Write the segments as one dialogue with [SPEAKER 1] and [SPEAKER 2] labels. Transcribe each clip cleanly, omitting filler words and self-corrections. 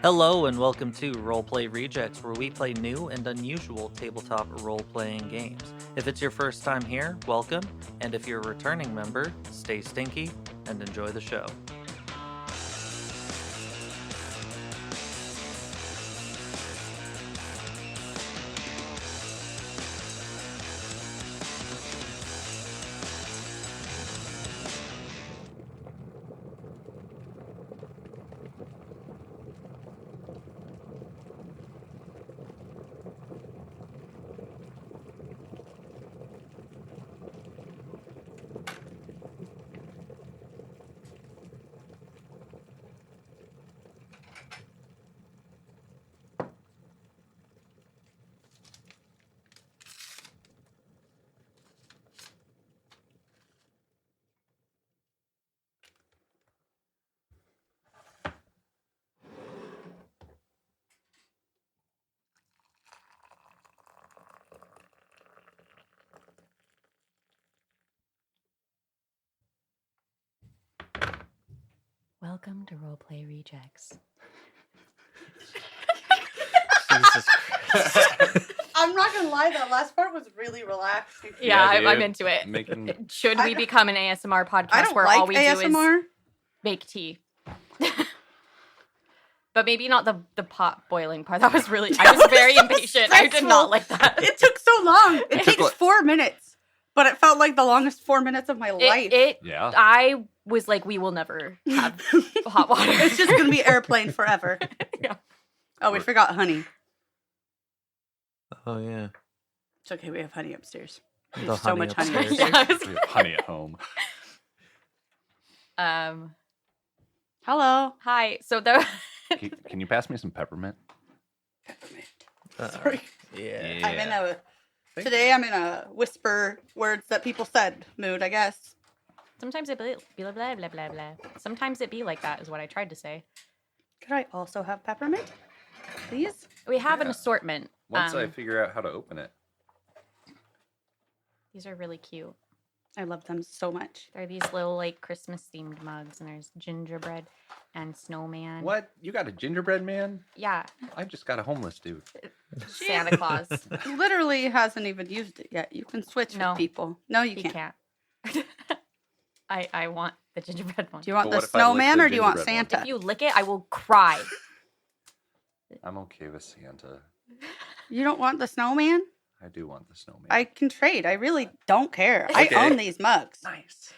[SPEAKER 1] Hello and welcome to Roleplay Rejects, where we play new and unusual tabletop role-playing games. If it's your first time here, welcome, and if you're a returning member, stay stinky and enjoy the show.
[SPEAKER 2] Welcome to Roleplay Rejects.
[SPEAKER 1] Jesus Christ.
[SPEAKER 3] I'm not gonna lie, that last part was really relaxing.
[SPEAKER 2] Yeah,
[SPEAKER 4] dude.
[SPEAKER 2] I'm into it. Should we become an ASMR podcast
[SPEAKER 3] I don't
[SPEAKER 2] where
[SPEAKER 3] like
[SPEAKER 2] all we
[SPEAKER 3] ASMR.
[SPEAKER 2] do is make tea? But maybe not the pot boiling part. That was really... I was very impatient. I did not like that.
[SPEAKER 3] It took so long. It
[SPEAKER 4] took
[SPEAKER 3] takes
[SPEAKER 4] like-
[SPEAKER 3] 4 minutes, but it felt like the longest 4 minutes of my life.
[SPEAKER 4] Yeah.
[SPEAKER 2] I was like, we will never have hot water.
[SPEAKER 3] It's just gonna be airplane forever.
[SPEAKER 2] Yeah.
[SPEAKER 3] Oh, we forgot honey.
[SPEAKER 1] Oh yeah.
[SPEAKER 3] It's okay, we have honey upstairs.
[SPEAKER 1] The
[SPEAKER 3] There's so
[SPEAKER 1] honey
[SPEAKER 3] much honey
[SPEAKER 1] upstairs.
[SPEAKER 3] upstairs.
[SPEAKER 2] Yeah, I was-
[SPEAKER 4] We have honey at home.
[SPEAKER 3] Hello.
[SPEAKER 2] Hi. So the...
[SPEAKER 4] Can you pass me some peppermint?
[SPEAKER 3] Sorry.
[SPEAKER 1] Yeah.
[SPEAKER 3] Today I'm in a whisper words that people said mood, I guess.
[SPEAKER 2] Sometimes it be blah, blah, blah, blah, blah. Sometimes it be like that is what I tried to say.
[SPEAKER 3] Could I also have peppermint? Please?
[SPEAKER 2] We have an
[SPEAKER 4] Yeah.
[SPEAKER 2] assortment.
[SPEAKER 4] Once I figure out how to open it.
[SPEAKER 2] These are really cute.
[SPEAKER 3] I love them so much.
[SPEAKER 2] They're these little like Christmas themed mugs, and there's gingerbread and snowman.
[SPEAKER 4] What? You got a gingerbread man?
[SPEAKER 2] Yeah,
[SPEAKER 4] I just got a homeless dude.
[SPEAKER 2] Santa Claus.
[SPEAKER 3] Literally hasn't even used it yet. You can switch
[SPEAKER 2] No.
[SPEAKER 3] with people. No, you
[SPEAKER 2] He
[SPEAKER 3] can't.
[SPEAKER 2] can't. I want the gingerbread one.
[SPEAKER 3] Do you want
[SPEAKER 4] But
[SPEAKER 3] the
[SPEAKER 4] what if I lick
[SPEAKER 3] snowman
[SPEAKER 4] the
[SPEAKER 3] or do you want
[SPEAKER 4] gingerbread one?
[SPEAKER 3] Santa?
[SPEAKER 2] If you lick it, I will cry.
[SPEAKER 4] I'm okay with Santa.
[SPEAKER 3] You don't want the snowman?
[SPEAKER 4] I do want the snowman.
[SPEAKER 3] I can trade. I really don't care.
[SPEAKER 4] Okay.
[SPEAKER 3] I own these mugs.
[SPEAKER 4] Nice.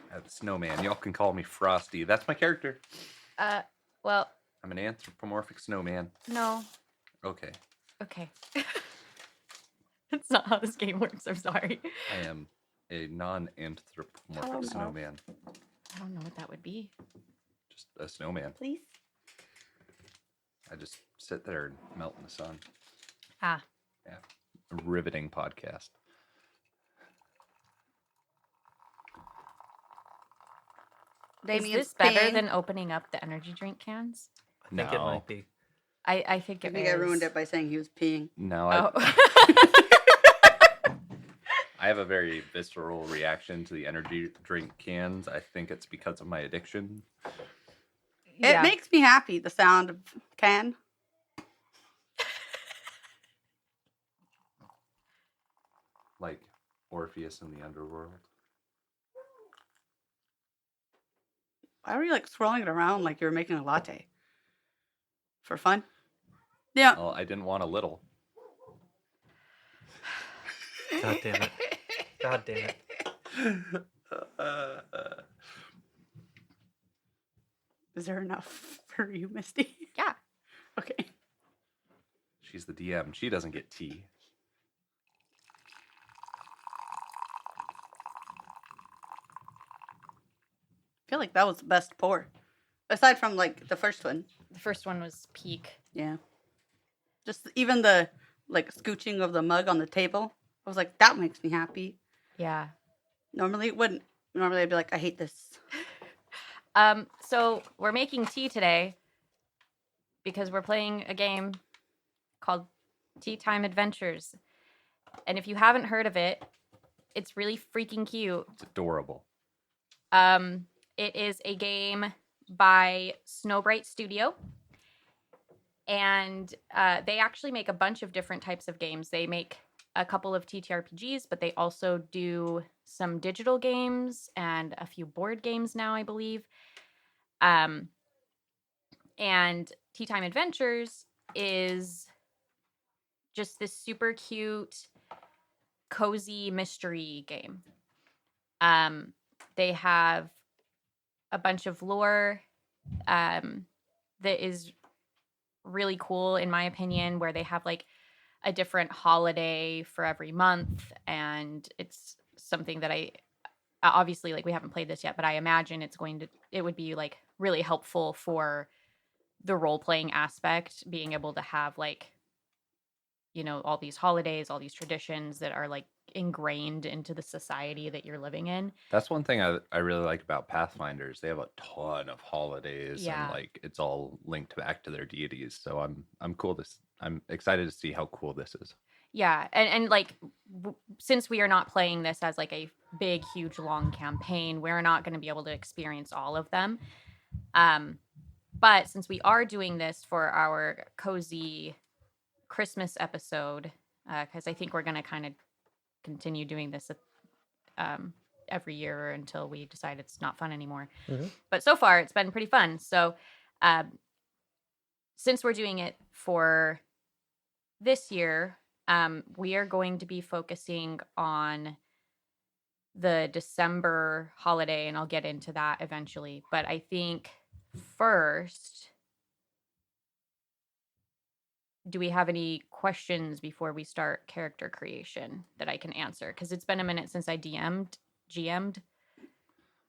[SPEAKER 4] I have the snowman. Y'all can call me Frosty. That's my character.
[SPEAKER 2] Well,
[SPEAKER 4] I'm an anthropomorphic snowman.
[SPEAKER 2] no.
[SPEAKER 4] Okay.
[SPEAKER 2] Okay. That's not how this game works. I'm sorry.
[SPEAKER 4] I am a non-anthropomorphic
[SPEAKER 3] Oh, no.
[SPEAKER 4] snowman.
[SPEAKER 2] I don't know what that would be.
[SPEAKER 4] Just a snowman.
[SPEAKER 3] Please?
[SPEAKER 4] I just sit there and melt in the sun.
[SPEAKER 2] Ah,
[SPEAKER 4] Yeah. A riveting podcast.
[SPEAKER 2] is this better than opening up the energy drink cans?
[SPEAKER 1] I think it might be.
[SPEAKER 2] I think
[SPEAKER 3] I
[SPEAKER 2] it
[SPEAKER 3] think
[SPEAKER 2] is.
[SPEAKER 3] I ruined it by saying he was peeing.
[SPEAKER 4] No,
[SPEAKER 2] Oh.
[SPEAKER 4] I have a very visceral reaction to the energy drink cans. I think it's because of my addiction.
[SPEAKER 2] Yeah.
[SPEAKER 3] It makes me happy, the sound of can.
[SPEAKER 4] Like Orpheus in the underworld.
[SPEAKER 3] Why were you like swirling it around like you were making a latte? For fun? Yeah.
[SPEAKER 4] Well, I didn't want a little.
[SPEAKER 1] God damn it. God damn it.
[SPEAKER 3] Is there enough for you, Misty?
[SPEAKER 2] Yeah.
[SPEAKER 3] Okay.
[SPEAKER 4] She's the DM. She doesn't get tea.
[SPEAKER 3] I feel like that was the best pour. Aside from like the first one.
[SPEAKER 2] The first one was peak.
[SPEAKER 3] Yeah. Just even the like scooching of the mug on the table. I was like, that makes me happy.
[SPEAKER 2] Yeah.
[SPEAKER 3] Normally it wouldn't. Normally I'd be like, I hate this.
[SPEAKER 2] So we're making tea today because we're playing a game called Teatime Adventures. And if you haven't heard of it, it's really freaking cute.
[SPEAKER 4] It's adorable.
[SPEAKER 2] It is a game by Snowbright Studio. And they actually make a bunch of different types of games. They make a couple of TTRPGs, but they also do some digital games and a few board games now, I believe. And Teatime Adventures is just this super cute, cozy mystery game. They have a bunch of lore that is really cool, in my opinion, where they have like a different holiday for every month. And it's something that I obviously, like, we haven't played this yet, but I imagine it would be like really helpful for the role-playing aspect, being able to have like, you know, all these holidays, all these traditions that are like ingrained into the society that you're living in.
[SPEAKER 4] That's one thing I really like about Pathfinders. They have a ton of holidays,
[SPEAKER 2] Yeah.
[SPEAKER 4] and like it's all linked back to their deities. So I'm excited to see how cool this is.
[SPEAKER 2] Yeah, and like since we are not playing this as like a big, huge, long campaign, we're not going to be able to experience all of them. But since we are doing this for our cozy Christmas episode, because I think we're going to kind of continue doing this every year until we decide it's not fun anymore.
[SPEAKER 1] Mm-hmm.
[SPEAKER 2] But so far, it's been pretty fun. So since we're doing it for this year, we are going to be focusing on the December holiday, and I'll get into that eventually. But I think first, do we have any questions before we start character creation that I can answer? Because it's been a minute since I GM'd.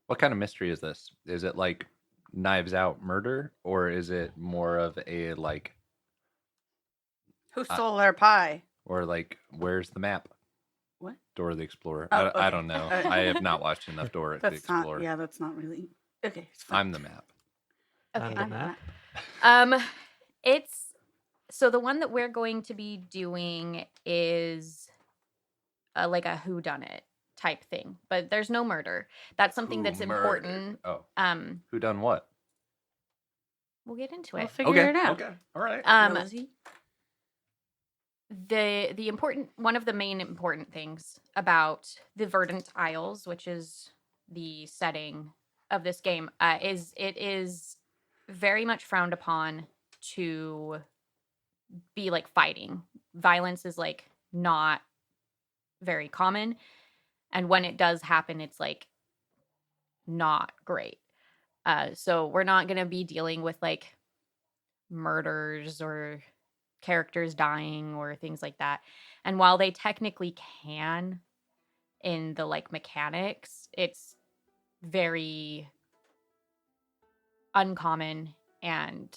[SPEAKER 4] What kind of mystery is this? Is it like Knives Out murder, or is it more of a like,
[SPEAKER 3] Who stole our pie?
[SPEAKER 4] or like, where's the map?
[SPEAKER 3] What?
[SPEAKER 4] Dora the Explorer.
[SPEAKER 3] Oh,
[SPEAKER 4] I
[SPEAKER 3] okay.
[SPEAKER 4] don't know. I have not watched enough Dora the
[SPEAKER 3] That's not.
[SPEAKER 4] Explorer.
[SPEAKER 3] Yeah, that's not really. Okay, it's fine.
[SPEAKER 4] I'm the map.
[SPEAKER 2] Okay.
[SPEAKER 1] I'm the map.
[SPEAKER 2] It's so the one that we're going to be doing is like a whodunit type thing, but there's no murder. That's something
[SPEAKER 4] Who
[SPEAKER 2] that's
[SPEAKER 4] murdered?
[SPEAKER 2] important.
[SPEAKER 4] Oh,
[SPEAKER 2] Um,
[SPEAKER 4] who done what?
[SPEAKER 2] we'll get into
[SPEAKER 3] We'll
[SPEAKER 2] it.
[SPEAKER 3] figure it out.
[SPEAKER 4] Okay. All right.
[SPEAKER 3] Rosie?
[SPEAKER 2] The important one of the main important things about the Verdant Isles, which is the setting of this game, is it is very much frowned upon to be like fighting. Violence is like not very common, and when it does happen, it's like not great. So we're not going to be dealing with like murders or characters dying or things like that. And while they technically can in the like mechanics, it's very uncommon and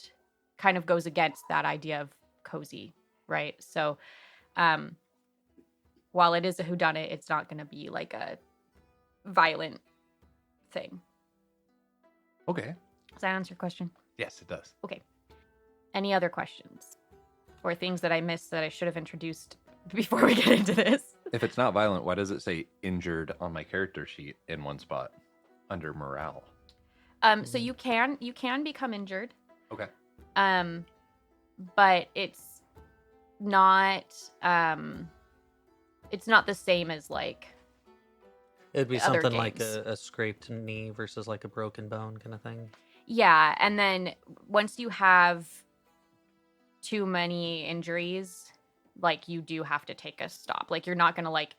[SPEAKER 2] kind of goes against that idea of cozy, right? So while it is a whodunit, it's not going to be like a violent thing.
[SPEAKER 4] Okay.
[SPEAKER 2] Does that answer your question?
[SPEAKER 4] Yes, it does.
[SPEAKER 2] Any other questions or things that I missed that I should have introduced before we get into this?
[SPEAKER 4] If it's not violent, why does it say injured on my character sheet in one spot under morale?
[SPEAKER 2] So you can become injured.
[SPEAKER 4] Okay.
[SPEAKER 2] But it's not the same as like
[SPEAKER 1] It'd be
[SPEAKER 2] other
[SPEAKER 1] something like
[SPEAKER 2] games.
[SPEAKER 1] a scraped knee versus like a broken bone kind of thing.
[SPEAKER 2] Yeah, and then once you have too many injuries, like you do have to take a stop. Like you're not going to like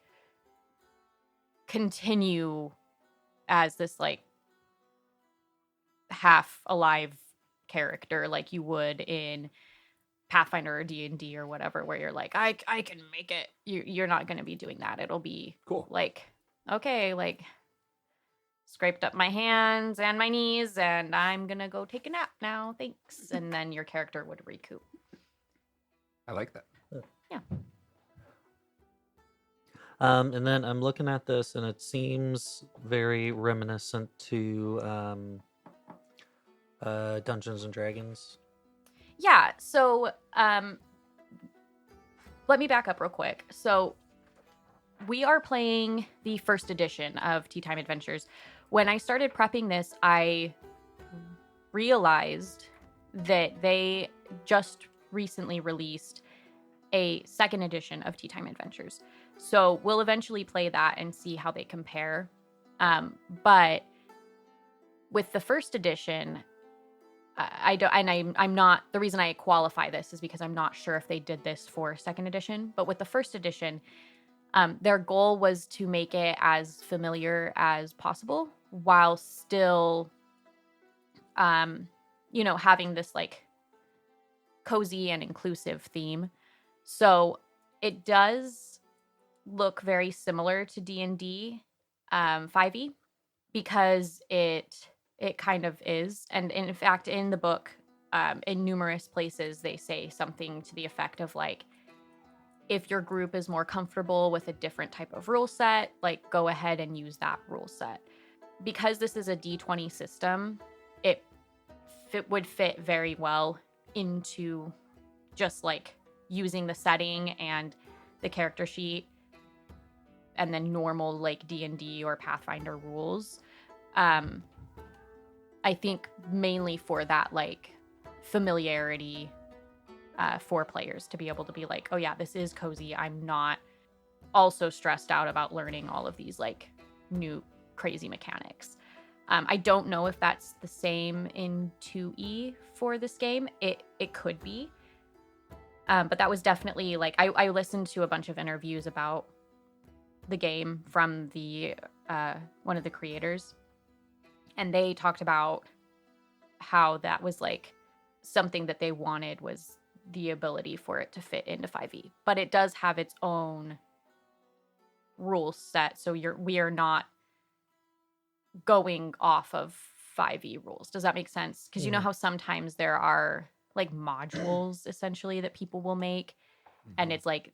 [SPEAKER 2] continue as this like half alive character like you would in Pathfinder or D&D or whatever, where you're like, I can make it. You're not going to be doing that. It'll be
[SPEAKER 4] Cool.
[SPEAKER 2] like, okay, like scraped up my hands and my knees and I'm going to go take a nap now. Thanks. And then your character would recoup.
[SPEAKER 4] I like that.
[SPEAKER 2] Yeah.
[SPEAKER 1] And then I'm looking at this, and it seems very reminiscent to Dungeons and Dragons.
[SPEAKER 2] Yeah, so let me back up real quick. So we are playing the first edition of Teatime Adventures, When I started prepping this, I realized that they just recently released a second edition of Teatime Adventures. So we'll eventually play that and see how they compare. But with the first edition, I'm not, the reason I qualify this is because I'm not sure if they did this for second edition, but with the first edition, their goal was to make it as familiar as possible while still, having this like cozy and inclusive theme. So it does look very similar to D&D 5e because it kind of is. And in fact, in the book, in numerous places, they say something to the effect of like, if your group is more comfortable with a different type of rule set, like go ahead and use that rule set. Because this is a D20 system, it would fit very well into just like using the setting and the character sheet and then normal like D&D or Pathfinder rules. I think mainly for that like familiarity for players to be able to be like, oh yeah, this is cozy. I'm not also stressed out about learning all of these like new crazy mechanics. I don't know if that's the same in 2E for this game. It could be. But that was definitely like, I listened to a bunch of interviews about the game from the one of the creators, and they talked about how that was like something that they wanted was the ability for it to fit into 5e. But it does have its own rule set, so we are not going off of 5e rules. Does that make sense? Because you know how sometimes there are like modules essentially that people will make, and it's like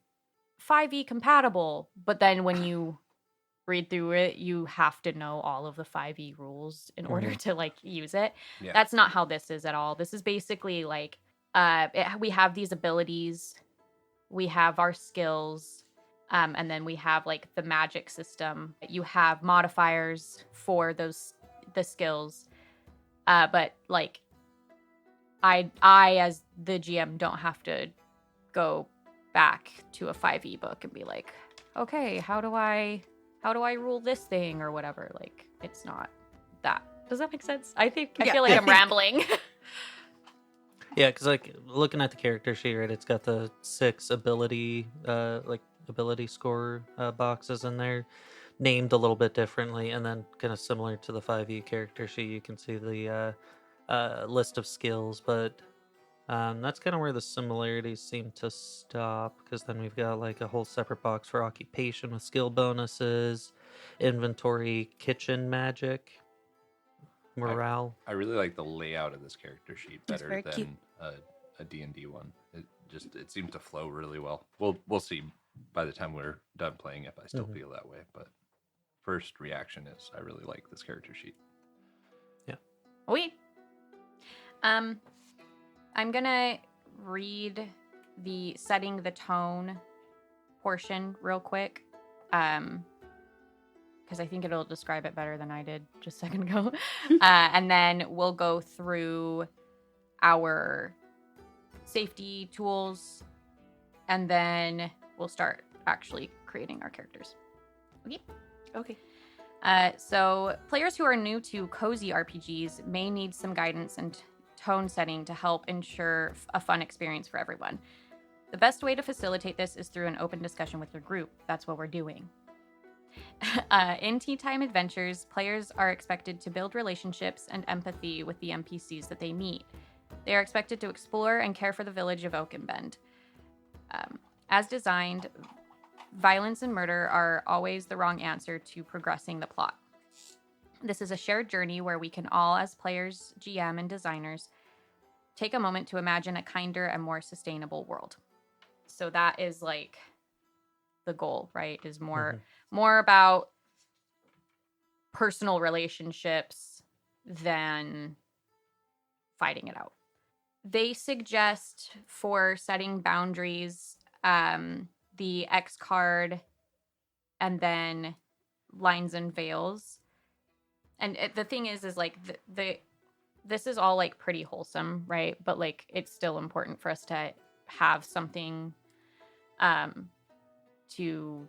[SPEAKER 2] 5e compatible, but then when you read through it, you have to know all of the 5e rules in order to like use it.
[SPEAKER 4] Yeah.
[SPEAKER 2] That's not how this is at all. This is basically like we have these abilities, we have our skills, and then we have like the magic system. You have modifiers for the skills, but like I as the GM don't have to go back to a 5e book and be like, okay, how do I rule this thing or whatever? Like, it's not that. Does that make sense? I feel like I'm rambling.
[SPEAKER 1] Yeah, because like looking at the character sheet, right, it's got the 6 ability score boxes in there, named a little bit differently, and then kind of similar to the 5e character sheet, you can see the list of skills, but that's kind of where the similarities seem to stop, because then we've got like a whole separate box for occupation with skill bonuses, inventory, kitchen magic, morale.
[SPEAKER 4] I really like the layout of this character sheet
[SPEAKER 3] It's
[SPEAKER 4] better
[SPEAKER 3] very
[SPEAKER 4] than
[SPEAKER 3] cute.
[SPEAKER 4] a D&D one. It seems to flow really well. We'll see by the time we're done playing if I still feel that way, but first reaction is I really like this character sheet.
[SPEAKER 1] Yeah.
[SPEAKER 2] I'm gonna read the setting the tone portion real quick, because I think it'll describe it better than I did just a second ago. And then we'll go through our safety tools, and then we'll start actually creating our characters.
[SPEAKER 3] Okay.
[SPEAKER 2] So players who are new to cozy RPGs may need some guidance and tone setting to help ensure a fun experience for everyone. The best way to facilitate this is through an open discussion with your group. That's what we're doing. In Teatime Adventures, players are expected to build relationships and empathy with the NPCs that they meet. They are expected to explore and care for the village of Oakenbend. As designed, violence and murder are always the wrong answer to progressing the plot. This is a shared journey where we can all, as players, GM, and designers, take a moment to imagine a kinder and more sustainable world. So that is like the goal, right? Is more about personal relationships than fighting it out. They suggest for setting boundaries, the X card and then lines and veils. And the thing is like this is all like pretty wholesome, right? But like it's still important for us to have something to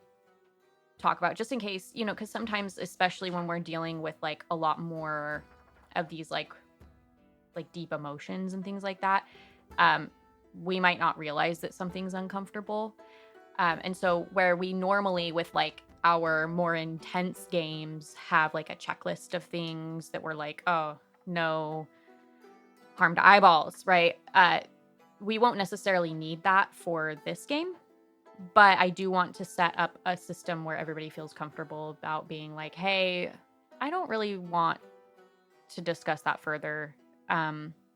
[SPEAKER 2] talk about, just in case, you know, because sometimes, especially when we're dealing with like a lot more of these like deep emotions and things like that, we might not realize that something's uncomfortable. And so where we normally with like our more intense games have like a checklist of things that we're like, oh, no harm to eyeballs, right? We won't necessarily need that for this game, but I do want to set up a system where everybody feels comfortable about being like, hey, I don't really want to discuss that further.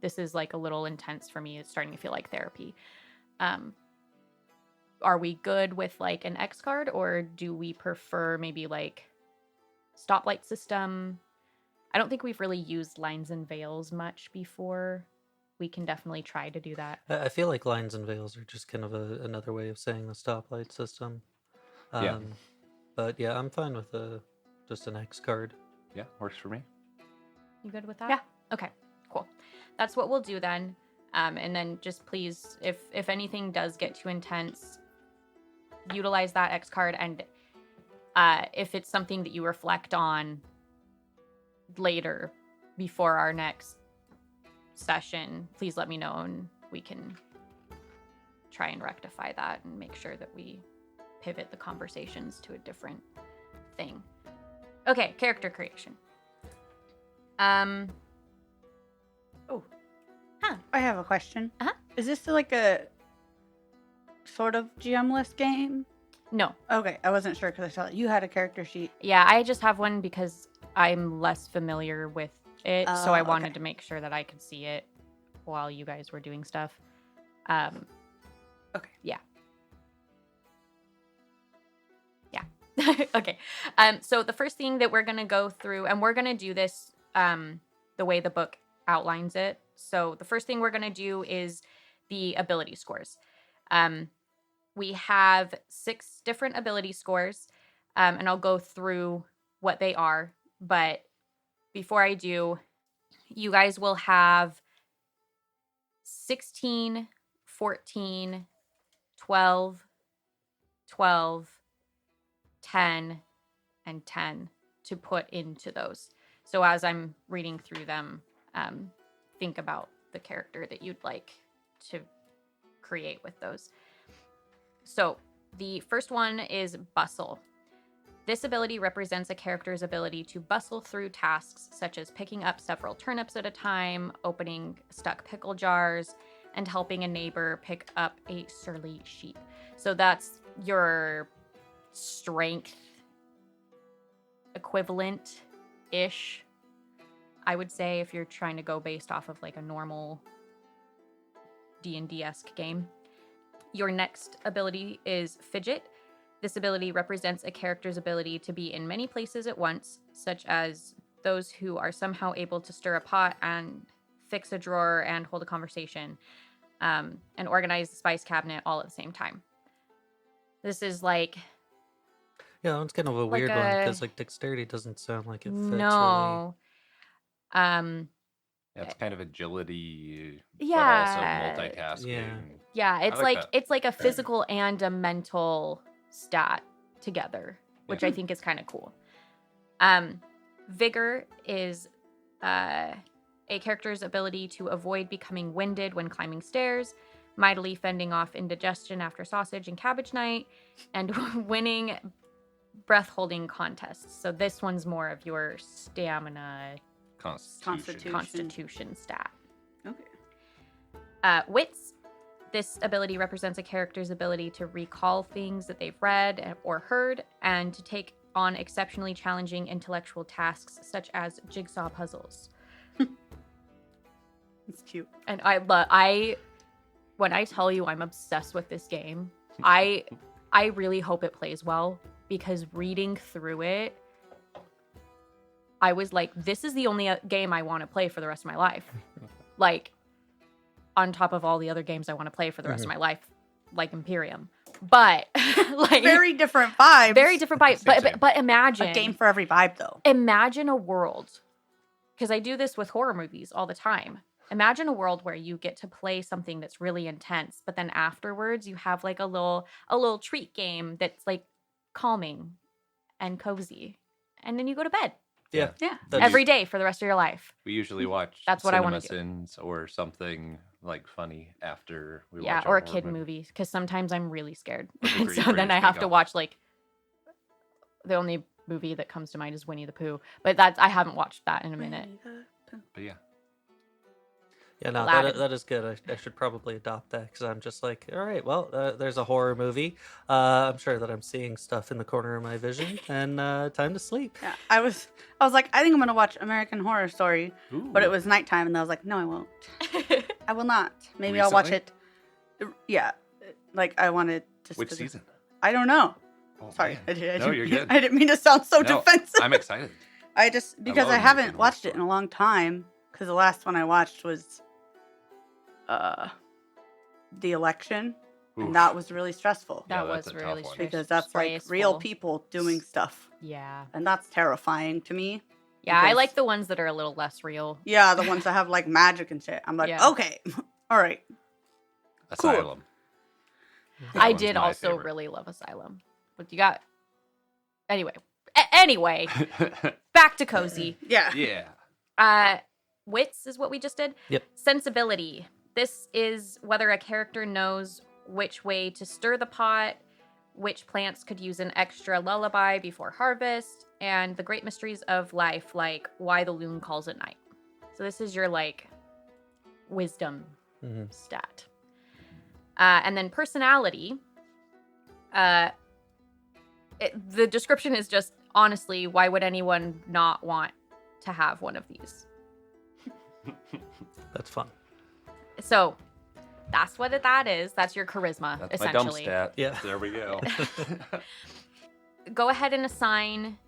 [SPEAKER 2] This is like a little intense for me. It's starting to feel like therapy. Are we good with like an X card, or do we prefer maybe like stoplight system? I don't think we've really used lines and veils much before. We can definitely try to do that.
[SPEAKER 1] I feel like lines and veils are just kind of another way of saying the stoplight system.
[SPEAKER 4] Yeah.
[SPEAKER 1] But yeah, I'm fine with just an X card.
[SPEAKER 4] Yeah, works for me.
[SPEAKER 2] You good with that?
[SPEAKER 3] Yeah.
[SPEAKER 2] Okay, cool. That's what we'll do then. And then just please, if anything does get too intense, utilize that X card. And if it's something that you reflect on later before our next session, please let me know and we can try and rectify that and make sure that we pivot the conversations to a different thing. Okay, character creation.
[SPEAKER 3] I have a question.
[SPEAKER 2] Uh-huh.
[SPEAKER 3] Is this like a sort of GM-less game?
[SPEAKER 2] No.
[SPEAKER 3] Okay, I wasn't sure because I saw that you had a character sheet.
[SPEAKER 2] Yeah, I just have one because I'm less familiar with it, so I wanted
[SPEAKER 3] okay.
[SPEAKER 2] to make sure that I could see it while you guys were doing stuff.
[SPEAKER 3] Okay.
[SPEAKER 2] Yeah. Okay. So the first thing that we're going to go through, and we're going to do this the way the book outlines it. So the first thing we're going to do is the ability scores. We have 6 different ability scores, and I'll go through what they are. But before I do, you guys will have 16, 14, 12, 12, 10, and 10 to put into those. So as I'm reading through them, think about the character that you'd like to create with those. So the first one is Bustle. This ability represents a character's ability to bustle through tasks such as picking up several turnips at a time, opening stuck pickle jars, and helping a neighbor pick up a surly sheep. So that's your strength equivalent-ish, I would say, if you're trying to go based off of like a normal D&D-esque game. Your next ability is Fidget. This ability represents a character's ability to be in many places at once, such as those who are somehow able to stir a pot and fix a drawer and hold a conversation, and organize the spice cabinet all at the same time. This is like...
[SPEAKER 1] Yeah, that one's kind of a
[SPEAKER 2] Like
[SPEAKER 1] weird one
[SPEAKER 2] a-
[SPEAKER 1] because like dexterity doesn't sound like it fits
[SPEAKER 2] No.
[SPEAKER 4] Yeah, it's kind of agility,
[SPEAKER 2] Yeah.
[SPEAKER 4] but also multitasking.
[SPEAKER 2] Yeah, it's
[SPEAKER 4] I
[SPEAKER 2] like
[SPEAKER 4] that.
[SPEAKER 2] it's like a physical and a mental stat together, which I think is kind of cool. Vigor is a character's ability to avoid becoming winded when climbing stairs, mightily fending off indigestion after sausage and cabbage night, and winning breath-holding contests. So this one's more of your stamina constitution stat.
[SPEAKER 3] Okay.
[SPEAKER 2] Wits. This ability represents a character's ability to recall things that they've read or heard and to take on exceptionally challenging intellectual tasks such as jigsaw puzzles.
[SPEAKER 3] It's cute.
[SPEAKER 2] And when I tell you I'm obsessed with this game, I really hope it plays well, because reading through it, I was like, this is the only game I want to play for the rest of my life. Like, on top of all the other games I want to play for the rest of my life, like Imperium. But, like...
[SPEAKER 3] Very different vibes.
[SPEAKER 2] Very different vibe.
[SPEAKER 4] Same.
[SPEAKER 2] But imagine...
[SPEAKER 3] A game for every vibe, though.
[SPEAKER 2] Imagine a world because I do this with horror movies all the time. Imagine a world where you get to play something that's really intense, but then afterwards you have like a little treat game that's like calming and cozy, and then you go to bed
[SPEAKER 1] Yeah.
[SPEAKER 3] Yeah.
[SPEAKER 2] every day for the rest of your life.
[SPEAKER 4] We usually watch
[SPEAKER 2] That's what I wanna do.
[SPEAKER 4] CinemaSins or something like funny after we
[SPEAKER 2] Yeah,
[SPEAKER 4] watch
[SPEAKER 2] or
[SPEAKER 4] our
[SPEAKER 2] a kid movie, because sometimes I'm really scared,
[SPEAKER 4] Or the
[SPEAKER 2] and
[SPEAKER 4] Green
[SPEAKER 2] so then I
[SPEAKER 4] Pretty
[SPEAKER 2] have
[SPEAKER 4] Big
[SPEAKER 2] to
[SPEAKER 4] Up.
[SPEAKER 2] watch like the only movie that comes to mind is Winnie the Pooh, but I haven't watched that in a minute.
[SPEAKER 4] But yeah,
[SPEAKER 1] Yeah, no,
[SPEAKER 2] Aladdin.
[SPEAKER 1] that is good. I should probably adopt that because I'm just like, all right, well, there's a horror movie. I'm sure that I'm seeing stuff in the corner of my vision, and time to sleep.
[SPEAKER 3] Yeah, I was like, I think I'm gonna watch American Horror Story, but it
[SPEAKER 4] Ooh.
[SPEAKER 3] was nighttime, and I was like, no, I won't. I will not. Maybe I'll watch
[SPEAKER 4] Recently?
[SPEAKER 3] it. Yeah, like I wanted just.
[SPEAKER 4] Which season?
[SPEAKER 3] I don't know.
[SPEAKER 4] Oh,
[SPEAKER 3] Sorry,
[SPEAKER 4] man. No, you're good.
[SPEAKER 3] I didn't mean to sound so
[SPEAKER 4] No,
[SPEAKER 3] defensive.
[SPEAKER 4] I'm excited.
[SPEAKER 3] I just because
[SPEAKER 4] love
[SPEAKER 3] I haven't
[SPEAKER 4] American Horror
[SPEAKER 3] watched it in a long time. Because the last one I watched was, the election,
[SPEAKER 4] Oof.
[SPEAKER 3] and that was really stressful
[SPEAKER 2] That
[SPEAKER 4] Yeah, that's
[SPEAKER 2] was
[SPEAKER 4] a tough
[SPEAKER 2] really
[SPEAKER 4] one.
[SPEAKER 3] because that's like real
[SPEAKER 2] stressful.
[SPEAKER 3] people doing stuff,
[SPEAKER 2] Yeah.
[SPEAKER 3] and that's terrifying to me.
[SPEAKER 2] Yeah, I
[SPEAKER 3] Because-
[SPEAKER 2] like the ones that are a little less real.
[SPEAKER 3] Yeah, the ones that have like magic and shit. I'm like,
[SPEAKER 2] Yeah.
[SPEAKER 3] okay, all right. Cool.
[SPEAKER 4] Asylum. That
[SPEAKER 2] I
[SPEAKER 4] one's
[SPEAKER 2] did
[SPEAKER 4] my
[SPEAKER 2] also
[SPEAKER 4] favorite.
[SPEAKER 2] really love Asylum. But you got anyway. Anyway, back to cozy.
[SPEAKER 3] Yeah.
[SPEAKER 4] Yeah.
[SPEAKER 2] Wits is what we just did.
[SPEAKER 1] Yep.
[SPEAKER 2] Sensibility. This is whether a character knows which way to stir the pot, which plants could use an extra lullaby before harvest, and the great mysteries of life, like why the loon calls at night. So this is your like wisdom
[SPEAKER 1] Mhm.
[SPEAKER 2] stat. And then personality. The description is just, honestly, why would anyone not want to have one of these?
[SPEAKER 1] That's fun.
[SPEAKER 2] So that's what that is. That's your charisma,
[SPEAKER 4] That's my dumb
[SPEAKER 2] essentially.
[SPEAKER 4] stat.
[SPEAKER 1] Yeah.
[SPEAKER 4] There we go.
[SPEAKER 2] Go ahead and assign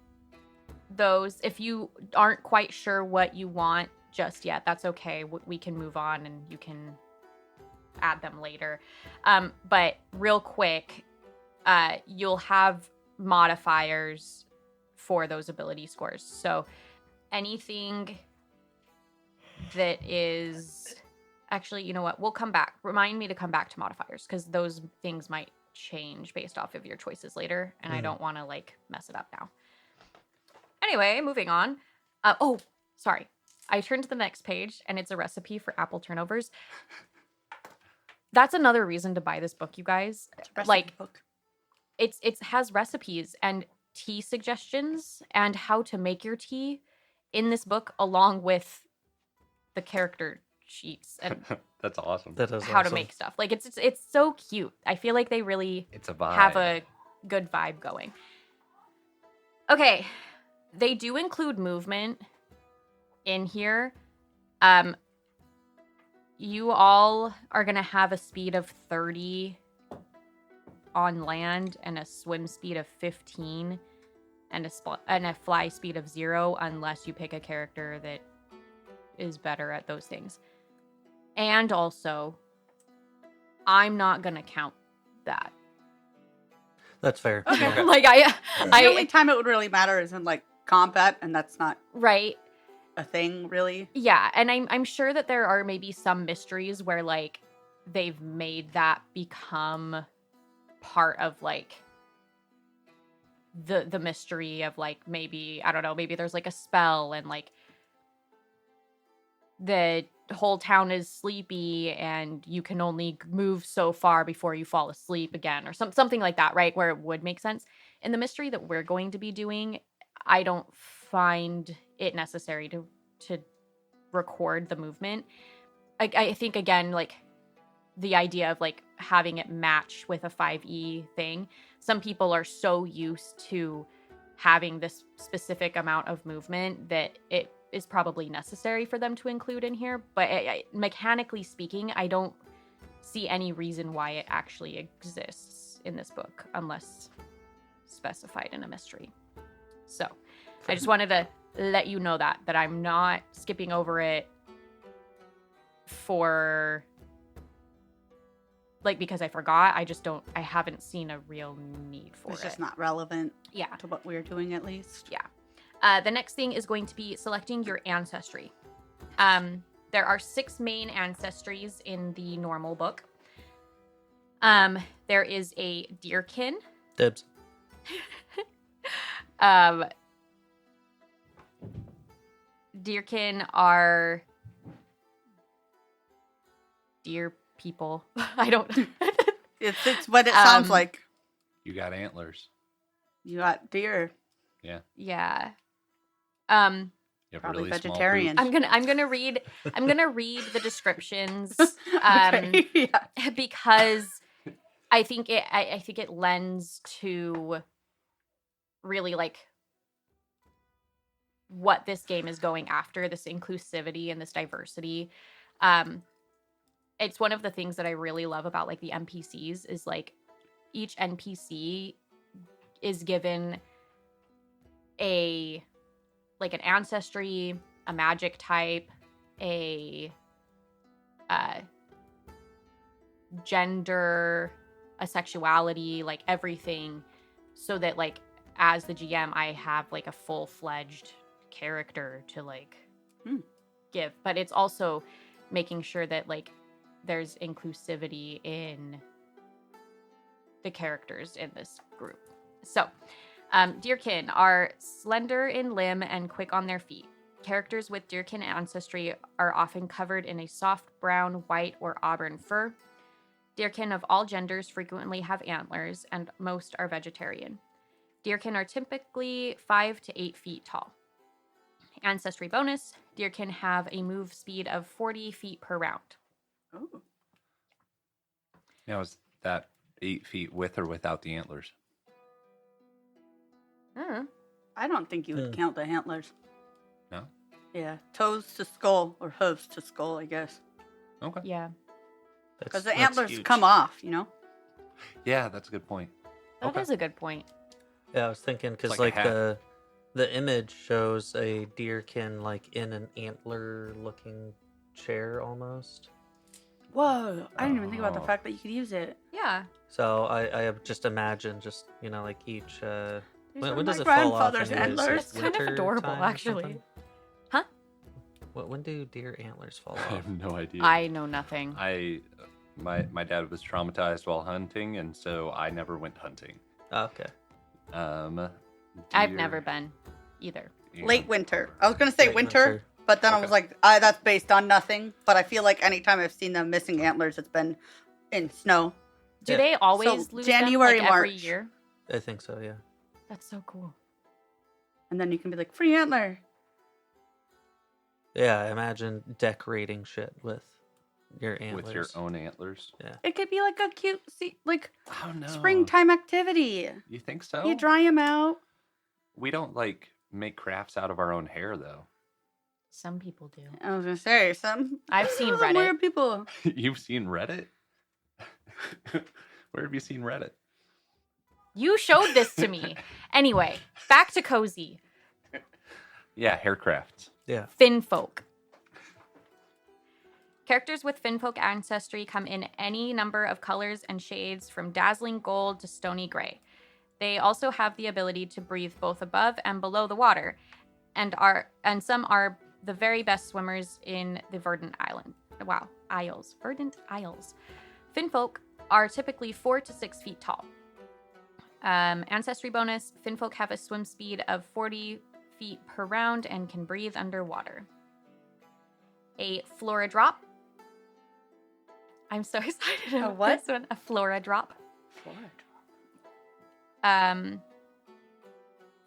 [SPEAKER 2] those. If you aren't quite sure what you want just yet, that's okay. We can move on and you can add them later. But real quick, you'll have modifiers for those ability scores. So anything that is actually, you know what, we'll come back. Remind me to come back to modifiers because those things might change based off of your choices later, and I don't want to like mess it up now. Anyway, moving on. Oh, sorry. I turned to the next page and it's a recipe for apple turnovers. That's another reason to buy this book, you guys.
[SPEAKER 3] It's a recipe
[SPEAKER 2] Like
[SPEAKER 3] book.
[SPEAKER 2] it has recipes and tea suggestions and how to make your tea in this book, along with the character sheets and
[SPEAKER 4] That's awesome.
[SPEAKER 1] That is
[SPEAKER 2] how to
[SPEAKER 1] awesome.
[SPEAKER 2] make stuff. Like it's so cute. I feel like they really
[SPEAKER 4] It's a vibe.
[SPEAKER 2] have a good vibe going. Okay, they do include movement in here. You all are gonna have a speed of 30 on land and a swim speed of 15 and a fly speed of 0 unless you pick a character that is better at those things. And also, I'm not gonna count that.
[SPEAKER 1] That's fair.
[SPEAKER 3] Okay.
[SPEAKER 1] Yeah.
[SPEAKER 2] Like
[SPEAKER 3] The only time it would really matter is in like combat, and that's not
[SPEAKER 2] right.
[SPEAKER 3] a thing really.
[SPEAKER 2] Yeah, and I'm sure that there are maybe some mysteries where like they've made that become part of like the mystery of like maybe, I don't know, maybe there's like a spell and like the whole town is sleepy and you can only move so far before you fall asleep again, or something like that, right? Where it would make sense. In the mystery that we're going to be doing, I don't find it necessary to record the movement. I think, again, like the idea of like having it match with a 5e thing. Some people are so used to having this specific amount of movement that it is probably necessary for them to include in here. But mechanically speaking, I don't see any reason why it actually exists in this book unless specified in a mystery. So I just wanted to let you know that I'm not skipping over it for like because I forgot. I haven't seen a real need for
[SPEAKER 3] It's
[SPEAKER 2] it.
[SPEAKER 3] just not relevant
[SPEAKER 2] Yeah.
[SPEAKER 3] to what we're doing, at least.
[SPEAKER 2] Yeah. The next thing is going to be selecting your ancestry. There are 6 main ancestries in the normal book. There is a deerkin.
[SPEAKER 1] Dibs.
[SPEAKER 2] Deerkin are deer people. I don't.
[SPEAKER 3] It's what it sounds like.
[SPEAKER 4] You got antlers.
[SPEAKER 3] You got deer.
[SPEAKER 4] Yeah.
[SPEAKER 2] Yeah.
[SPEAKER 4] You have
[SPEAKER 3] Probably
[SPEAKER 4] really small
[SPEAKER 3] vegetarian.
[SPEAKER 4] boobs.
[SPEAKER 2] I'm gonna read the descriptions
[SPEAKER 3] Okay, yeah.
[SPEAKER 2] because I think it lends to really like what this game is going after, this inclusivity and this diversity. It's one of the things that I really love about like the NPCs is like each NPC is given an ancestry, a magic type, a gender, a sexuality, like everything, so that like as the GM I have like a full-fledged character to like give. But it's also making sure that like there's inclusivity in the characters in this group. So deerkin are slender in limb and quick on their feet. Characters with deerkin ancestry are often covered in a soft brown, white, or auburn fur. Deerkin of all genders frequently have antlers, and most are vegetarian. Deerkin are typically 5 to 8 feet tall. Ancestry bonus, deerkin have a move speed of 40 feet per round.
[SPEAKER 3] Oh.
[SPEAKER 4] Now, is that 8 feet with or without the antlers?
[SPEAKER 3] I don't think you would count the antlers.
[SPEAKER 4] No?
[SPEAKER 3] Yeah, toes to skull or hooves to skull, I guess.
[SPEAKER 4] Okay.
[SPEAKER 2] Yeah.
[SPEAKER 3] Because the
[SPEAKER 1] That's
[SPEAKER 3] antlers
[SPEAKER 1] huge.
[SPEAKER 3] come off, you know?
[SPEAKER 4] Yeah, that's a good point.
[SPEAKER 2] That is a good point.
[SPEAKER 1] Yeah, I was thinking because
[SPEAKER 4] like a hat.
[SPEAKER 1] the image shows a deerkin like in an antler-looking chair almost.
[SPEAKER 3] Whoa, I didn't even think about the
[SPEAKER 4] Oh.
[SPEAKER 3] fact that you could use it.
[SPEAKER 2] Yeah.
[SPEAKER 1] So I have just imagined just like each.
[SPEAKER 3] These
[SPEAKER 1] When
[SPEAKER 3] are
[SPEAKER 1] does
[SPEAKER 3] my
[SPEAKER 1] it fall off?
[SPEAKER 3] grandfather's
[SPEAKER 1] anyways? Like
[SPEAKER 3] antlers.
[SPEAKER 2] It's kind of
[SPEAKER 1] winter
[SPEAKER 2] adorable,
[SPEAKER 1] time or
[SPEAKER 2] actually.
[SPEAKER 1] something?
[SPEAKER 2] Huh?
[SPEAKER 1] When do deer antlers fall
[SPEAKER 4] I
[SPEAKER 1] off?
[SPEAKER 4] have no idea.
[SPEAKER 2] I know nothing.
[SPEAKER 4] My dad was traumatized while hunting, and so I never went hunting.
[SPEAKER 1] Oh, okay.
[SPEAKER 2] I've
[SPEAKER 4] Deer,
[SPEAKER 2] never been either.
[SPEAKER 4] you know,
[SPEAKER 3] Late winter. I was going to say
[SPEAKER 1] Late
[SPEAKER 3] winter,
[SPEAKER 1] winter.
[SPEAKER 3] but then I
[SPEAKER 4] Okay.
[SPEAKER 3] was like, that's based on nothing. But I feel like anytime I've seen them missing antlers, it's been in snow.
[SPEAKER 2] Do
[SPEAKER 1] Yeah.
[SPEAKER 2] they always
[SPEAKER 3] So,
[SPEAKER 2] lose
[SPEAKER 3] January,
[SPEAKER 2] them, like, every
[SPEAKER 3] March.
[SPEAKER 2] year?
[SPEAKER 1] I think so. Yeah.
[SPEAKER 2] That's so cool.
[SPEAKER 3] And then you can be like, free antler.
[SPEAKER 1] Yeah. Imagine decorating shit with your antlers.
[SPEAKER 4] with your own antlers.
[SPEAKER 1] Yeah.
[SPEAKER 3] It could be like a cute,
[SPEAKER 4] Oh no!
[SPEAKER 3] springtime activity.
[SPEAKER 4] You think so?
[SPEAKER 3] You dry them out.
[SPEAKER 4] We don't like make crafts out of our own hair, though.
[SPEAKER 2] Some people do.
[SPEAKER 3] I was going to say,
[SPEAKER 2] I've seen
[SPEAKER 3] some
[SPEAKER 2] Reddit.
[SPEAKER 3] weird people.
[SPEAKER 4] You've seen Reddit? Where have you seen Reddit?
[SPEAKER 2] You showed this to me. Anyway, back to Cozy.
[SPEAKER 4] Yeah, hair crafts.
[SPEAKER 1] Yeah.
[SPEAKER 2] Finfolk. Characters with Finfolk ancestry come in any number of colors and shades from dazzling gold to stony gray. They also have the ability to breathe both above and below the water, and some are the very best swimmers in the Verdant Isles. Verdant Isles. Finfolk are typically 4 to 6 feet tall. Ancestry bonus, Finfolk have a swim speed of 40 feet per round and can breathe underwater. A flora drop. I'm so excited about
[SPEAKER 3] what?
[SPEAKER 2] this one. A flora drop.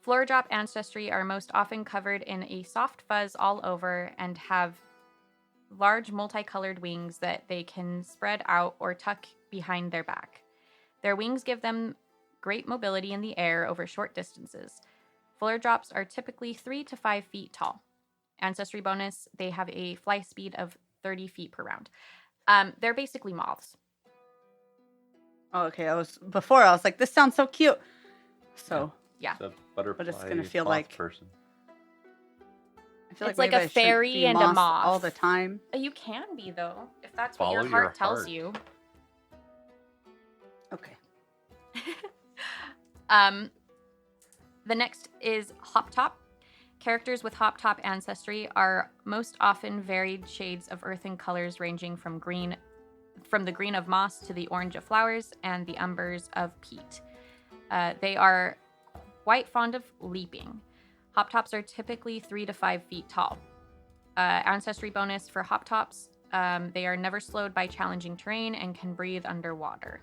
[SPEAKER 2] Flora drop ancestry are most often covered in a soft fuzz all over and have large multicolored wings that they can spread out or tuck behind their back. Their wings give them great mobility in the air over short distances. Flora drops are typically 3 to 5 feet tall. Ancestry bonus, they have a fly speed of 30 feet per round. They're basically moths.
[SPEAKER 3] Oh, okay. I was like, this sounds so cute. So
[SPEAKER 2] Yeah.
[SPEAKER 4] It's a butterfly.
[SPEAKER 3] But it's gonna feel
[SPEAKER 4] moth
[SPEAKER 3] like-
[SPEAKER 4] person.
[SPEAKER 3] I feel
[SPEAKER 2] It's like
[SPEAKER 3] maybe
[SPEAKER 2] a
[SPEAKER 3] I shouldn't
[SPEAKER 2] fairy
[SPEAKER 3] be
[SPEAKER 2] and a moth.
[SPEAKER 3] all the time.
[SPEAKER 2] You can be, though, if that's what
[SPEAKER 4] Follow
[SPEAKER 2] your
[SPEAKER 4] your
[SPEAKER 2] heart tells
[SPEAKER 4] heart.
[SPEAKER 2] you.
[SPEAKER 3] Okay.
[SPEAKER 2] The next is Hop Top. Characters with hop top ancestry are most often varied shades of earthen colors ranging from the green of moss to the orange of flowers and the umbers of peat. They are quite fond of leaping. Hop tops are typically 3 to 5 feet tall. Ancestry bonus for hop tops, they are never slowed by challenging terrain and can breathe underwater.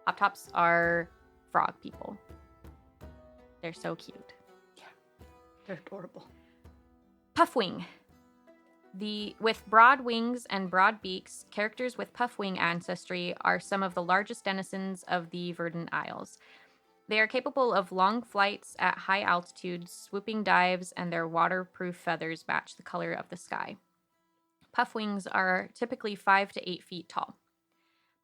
[SPEAKER 2] Hop tops are frog people. They're so cute.
[SPEAKER 3] They're adorable.
[SPEAKER 2] Puffwing. With broad wings and broad beaks, characters with puffwing ancestry are some of the largest denizens of the Verdant Isles. They are capable of long flights at high altitudes, swooping dives, and their waterproof feathers match the color of the sky. Puffwings are typically 5 to 8 feet tall.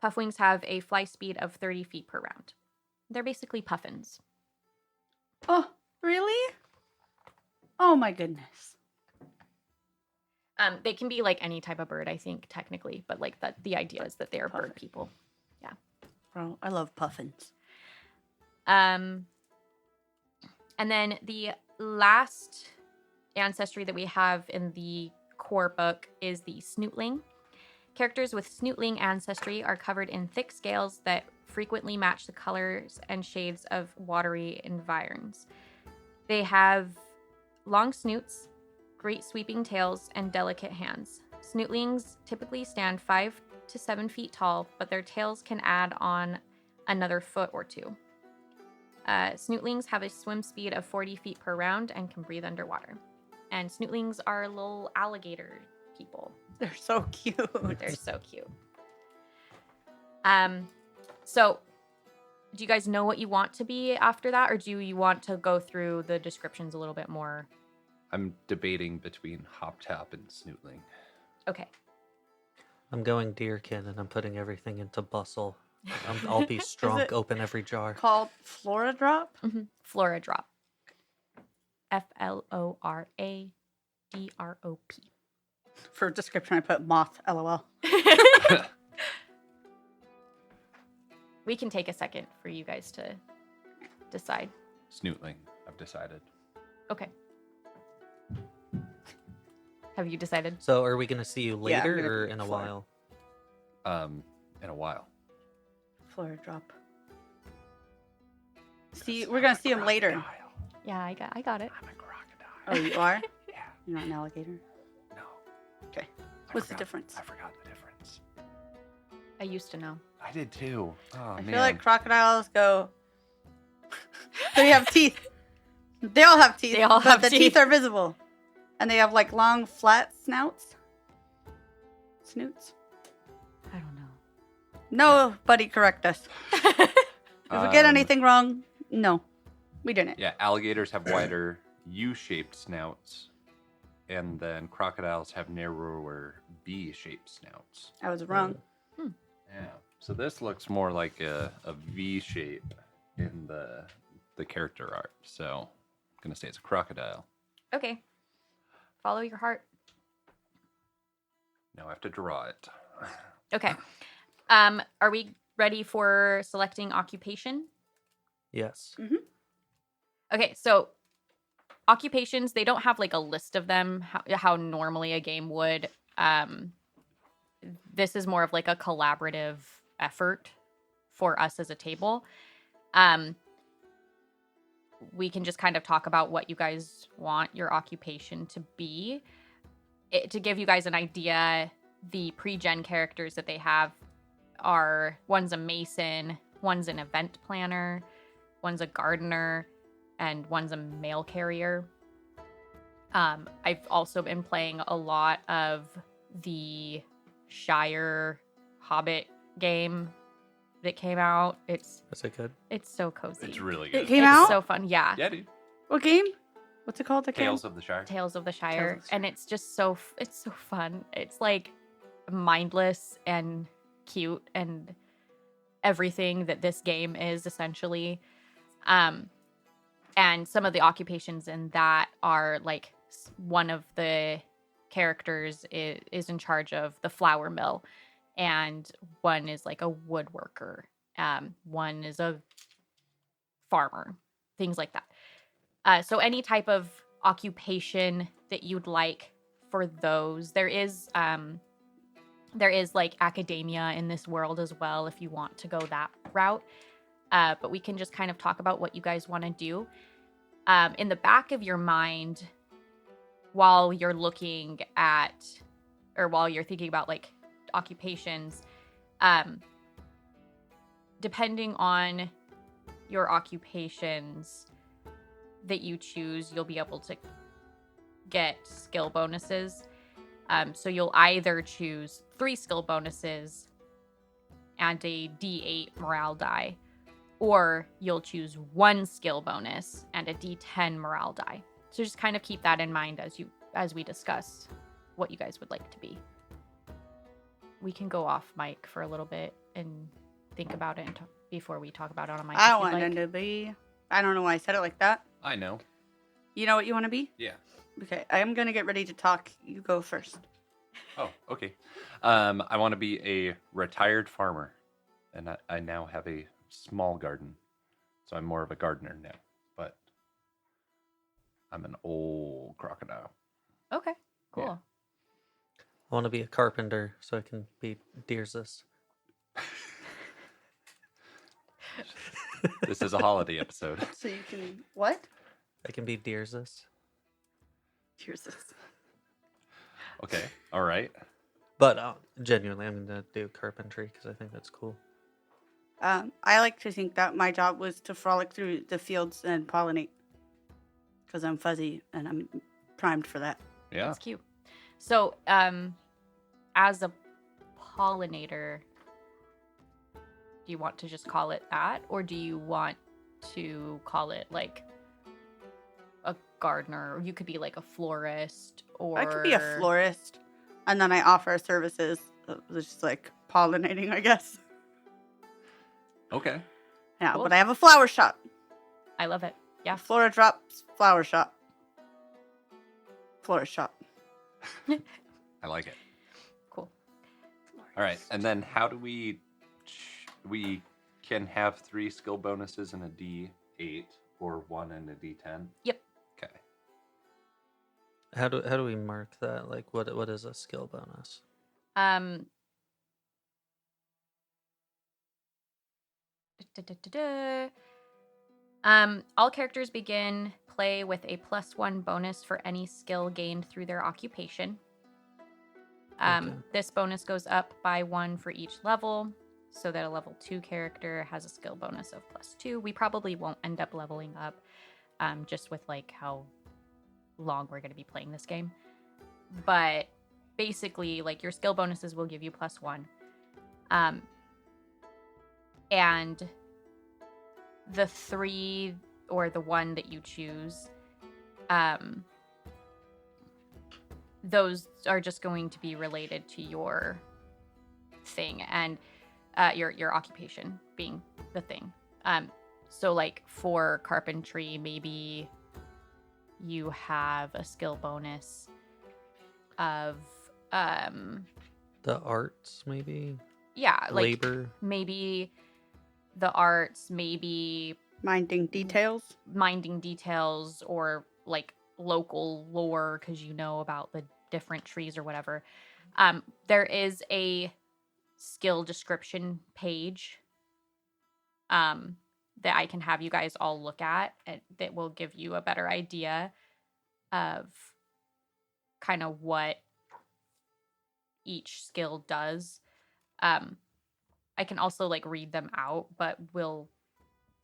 [SPEAKER 2] Puffwings have a fly speed of 30 feet per round. They're basically puffins.
[SPEAKER 3] Oh, really? Oh my goodness.
[SPEAKER 2] They can be like any type of bird, I think, technically, but like the idea is that they are bird people. Yeah.
[SPEAKER 3] Bro, I love puffins.
[SPEAKER 2] And then the last ancestry that we have in the core book is the snootling. Characters with snootling ancestry are covered in thick scales that frequently match the colors and shades of watery environs. They have long snoots, great sweeping tails, and delicate hands. Snootlings typically stand 5 to 7 feet tall, but their tails can add on another foot or two. Snootlings have a swim speed of 40 feet per round and can breathe underwater. And snootlings are little alligator people.
[SPEAKER 3] They're so cute.
[SPEAKER 2] They're so cute. So do you guys know what you want to be after that, or do you want to go through the descriptions a little bit more?
[SPEAKER 4] I'm debating between hop top and snootling.
[SPEAKER 2] Okay.
[SPEAKER 1] I'm going deerkin and I'm putting everything into bustle. I'll be strong,
[SPEAKER 3] it
[SPEAKER 1] open every jar.
[SPEAKER 3] Called Flora Drop?
[SPEAKER 2] Mm-hmm. Flora Drop. Floradrop.
[SPEAKER 3] For description, I put moth, LOL.
[SPEAKER 2] We can take a second for you guys to decide.
[SPEAKER 4] Snootling, I've decided.
[SPEAKER 2] Okay. Have you decided?
[SPEAKER 1] So are we going to see you
[SPEAKER 3] Yeah, I'm
[SPEAKER 1] later
[SPEAKER 3] gonna
[SPEAKER 1] or
[SPEAKER 3] pick
[SPEAKER 1] in a
[SPEAKER 3] Flora.
[SPEAKER 1] while?
[SPEAKER 4] In a while.
[SPEAKER 3] Flora Drop. See, we're gonna see him later.
[SPEAKER 4] Crocodile.
[SPEAKER 2] Yeah, I got it.
[SPEAKER 4] I'm a crocodile.
[SPEAKER 3] Oh, you are?
[SPEAKER 4] Yeah.
[SPEAKER 3] You're not an alligator?
[SPEAKER 4] No.
[SPEAKER 3] Okay.
[SPEAKER 4] I
[SPEAKER 3] What's the
[SPEAKER 4] forgot-
[SPEAKER 3] difference?
[SPEAKER 4] I forgot the difference.
[SPEAKER 2] I used to know.
[SPEAKER 4] I did too. Oh,
[SPEAKER 3] I
[SPEAKER 4] man.
[SPEAKER 3] feel like crocodiles go. They have teeth. They all have teeth.
[SPEAKER 2] They all
[SPEAKER 3] but
[SPEAKER 2] have
[SPEAKER 3] the
[SPEAKER 2] teeth.
[SPEAKER 3] teeth are visible. And they have like long, flat snouts. Snoots.
[SPEAKER 2] I don't know.
[SPEAKER 3] Nobody correct us. If we get
[SPEAKER 4] Um,
[SPEAKER 3] anything wrong, no. We didn't.
[SPEAKER 4] Yeah, alligators have wider U-shaped snouts, and then crocodiles have narrower V-shaped snouts.
[SPEAKER 3] I was wrong.
[SPEAKER 4] Yeah. So this looks more like a V shape in the character art. So I'm gonna say it's a crocodile.
[SPEAKER 2] Okay. Follow your heart.
[SPEAKER 4] Now I have to draw it.
[SPEAKER 2] Okay. Are we ready for selecting occupation?
[SPEAKER 1] Yes.
[SPEAKER 2] Okay, so occupations, they don't have like a list of them how normally a game would. This is more of like a collaborative effort for us as a table. We can just kind of talk about what you guys want your occupation to be. To give you guys an idea, the pre-gen characters that they have are, one's a mason, one's an event planner, one's a gardener, and one's a mail carrier. I've also been playing a lot of the Shire Hobbit game that came out.
[SPEAKER 1] Is it good?
[SPEAKER 2] It's so cozy.
[SPEAKER 4] It's really
[SPEAKER 3] It
[SPEAKER 4] good.
[SPEAKER 3] came
[SPEAKER 2] It's
[SPEAKER 3] out?
[SPEAKER 2] so fun. Yeah.
[SPEAKER 4] Yeah, dude.
[SPEAKER 3] What game? What's it called? The
[SPEAKER 4] Tales of the Shire.
[SPEAKER 2] Tales of the Shire.
[SPEAKER 3] Tales of the
[SPEAKER 2] And it's just it's so fun. It's like mindless and cute and everything that this game is essentially. And some of the occupations in that are like one of the characters is in charge of the flour mill, and one is like a woodworker. One is a farmer, things like that. So any type of occupation that you'd like for those. There is like academia in this world as well if you want to go that route. But we can just kind of talk about what you guys want to do. In the back of your mind, while you're looking at, or while you're thinking about like occupations, depending on your occupations that you choose, you'll be able to get skill bonuses. So you'll either choose 3 skill bonuses and a D8 morale die, or you'll choose 1 skill bonus and a D10 morale die. So just kind of keep that in mind as we discuss what you guys would like to be. We can go off mic for a little bit and think about it before we talk about it on mic.
[SPEAKER 3] I want them to be. I don't know why I said it like that.
[SPEAKER 4] I know.
[SPEAKER 3] You know what you want to be?
[SPEAKER 4] Yeah.
[SPEAKER 3] Okay, I am gonna get ready to talk. You go first.
[SPEAKER 4] Oh, okay. I want to be a retired farmer, and I now have a small garden, so I'm more of a gardener now. But I'm an old crocodile.
[SPEAKER 2] Okay, cool.
[SPEAKER 4] Yeah.
[SPEAKER 1] I want to be a carpenter so I can be Deerzus.
[SPEAKER 4] This is a holiday episode.
[SPEAKER 3] So you can what?
[SPEAKER 1] I can be Deerzus.
[SPEAKER 3] Here's this.
[SPEAKER 4] Okay. All right.
[SPEAKER 1] But genuinely, I'm going to do carpentry because I think that's cool.
[SPEAKER 3] I like to think that my job was to frolic through the fields and pollinate, because I'm fuzzy and I'm primed for that.
[SPEAKER 4] Yeah.
[SPEAKER 2] That's cute. So, as a pollinator, do you want to just call it that, or do you want to call it like a gardener? Or you could be like a florist, or
[SPEAKER 3] I could be a florist, and then I offer services, just like pollinating, I guess.
[SPEAKER 4] Okay.
[SPEAKER 3] Yeah,
[SPEAKER 2] Cool.
[SPEAKER 3] but I have a flower shop.
[SPEAKER 2] I love it. Yeah.
[SPEAKER 3] Flora Drops Flower Shop. Florist shop.
[SPEAKER 4] I like it.
[SPEAKER 2] Cool.
[SPEAKER 4] All right. And then how do we can have 3 skill bonuses and a D8 or 1 and a D10?
[SPEAKER 2] Yep.
[SPEAKER 4] Okay.
[SPEAKER 1] How do we mark that? Like, what is a skill bonus?
[SPEAKER 2] All characters begin play with a +1 bonus for any skill gained through their occupation.
[SPEAKER 1] Okay.
[SPEAKER 2] This bonus goes up by 1 for each level, so that a level 2 character has a skill bonus of +2. We probably won't end up leveling up, just with like how long we're going to be playing this game. But basically, like, your skill bonuses will give you +1. And the 3 or the 1 that you choose, those are just going to be related to your thing, and your occupation being the thing. So like for carpentry, maybe you have a skill bonus of
[SPEAKER 1] The arts, maybe?
[SPEAKER 2] like
[SPEAKER 1] Labor?
[SPEAKER 2] maybe the arts, maybe
[SPEAKER 3] Minding details.
[SPEAKER 2] minding details, or like local lore because you know about the different trees or whatever. There is a skill description page that I can have you guys all look at, that will give you a better idea of kind of what each skill does. I can also like read them out, but we'll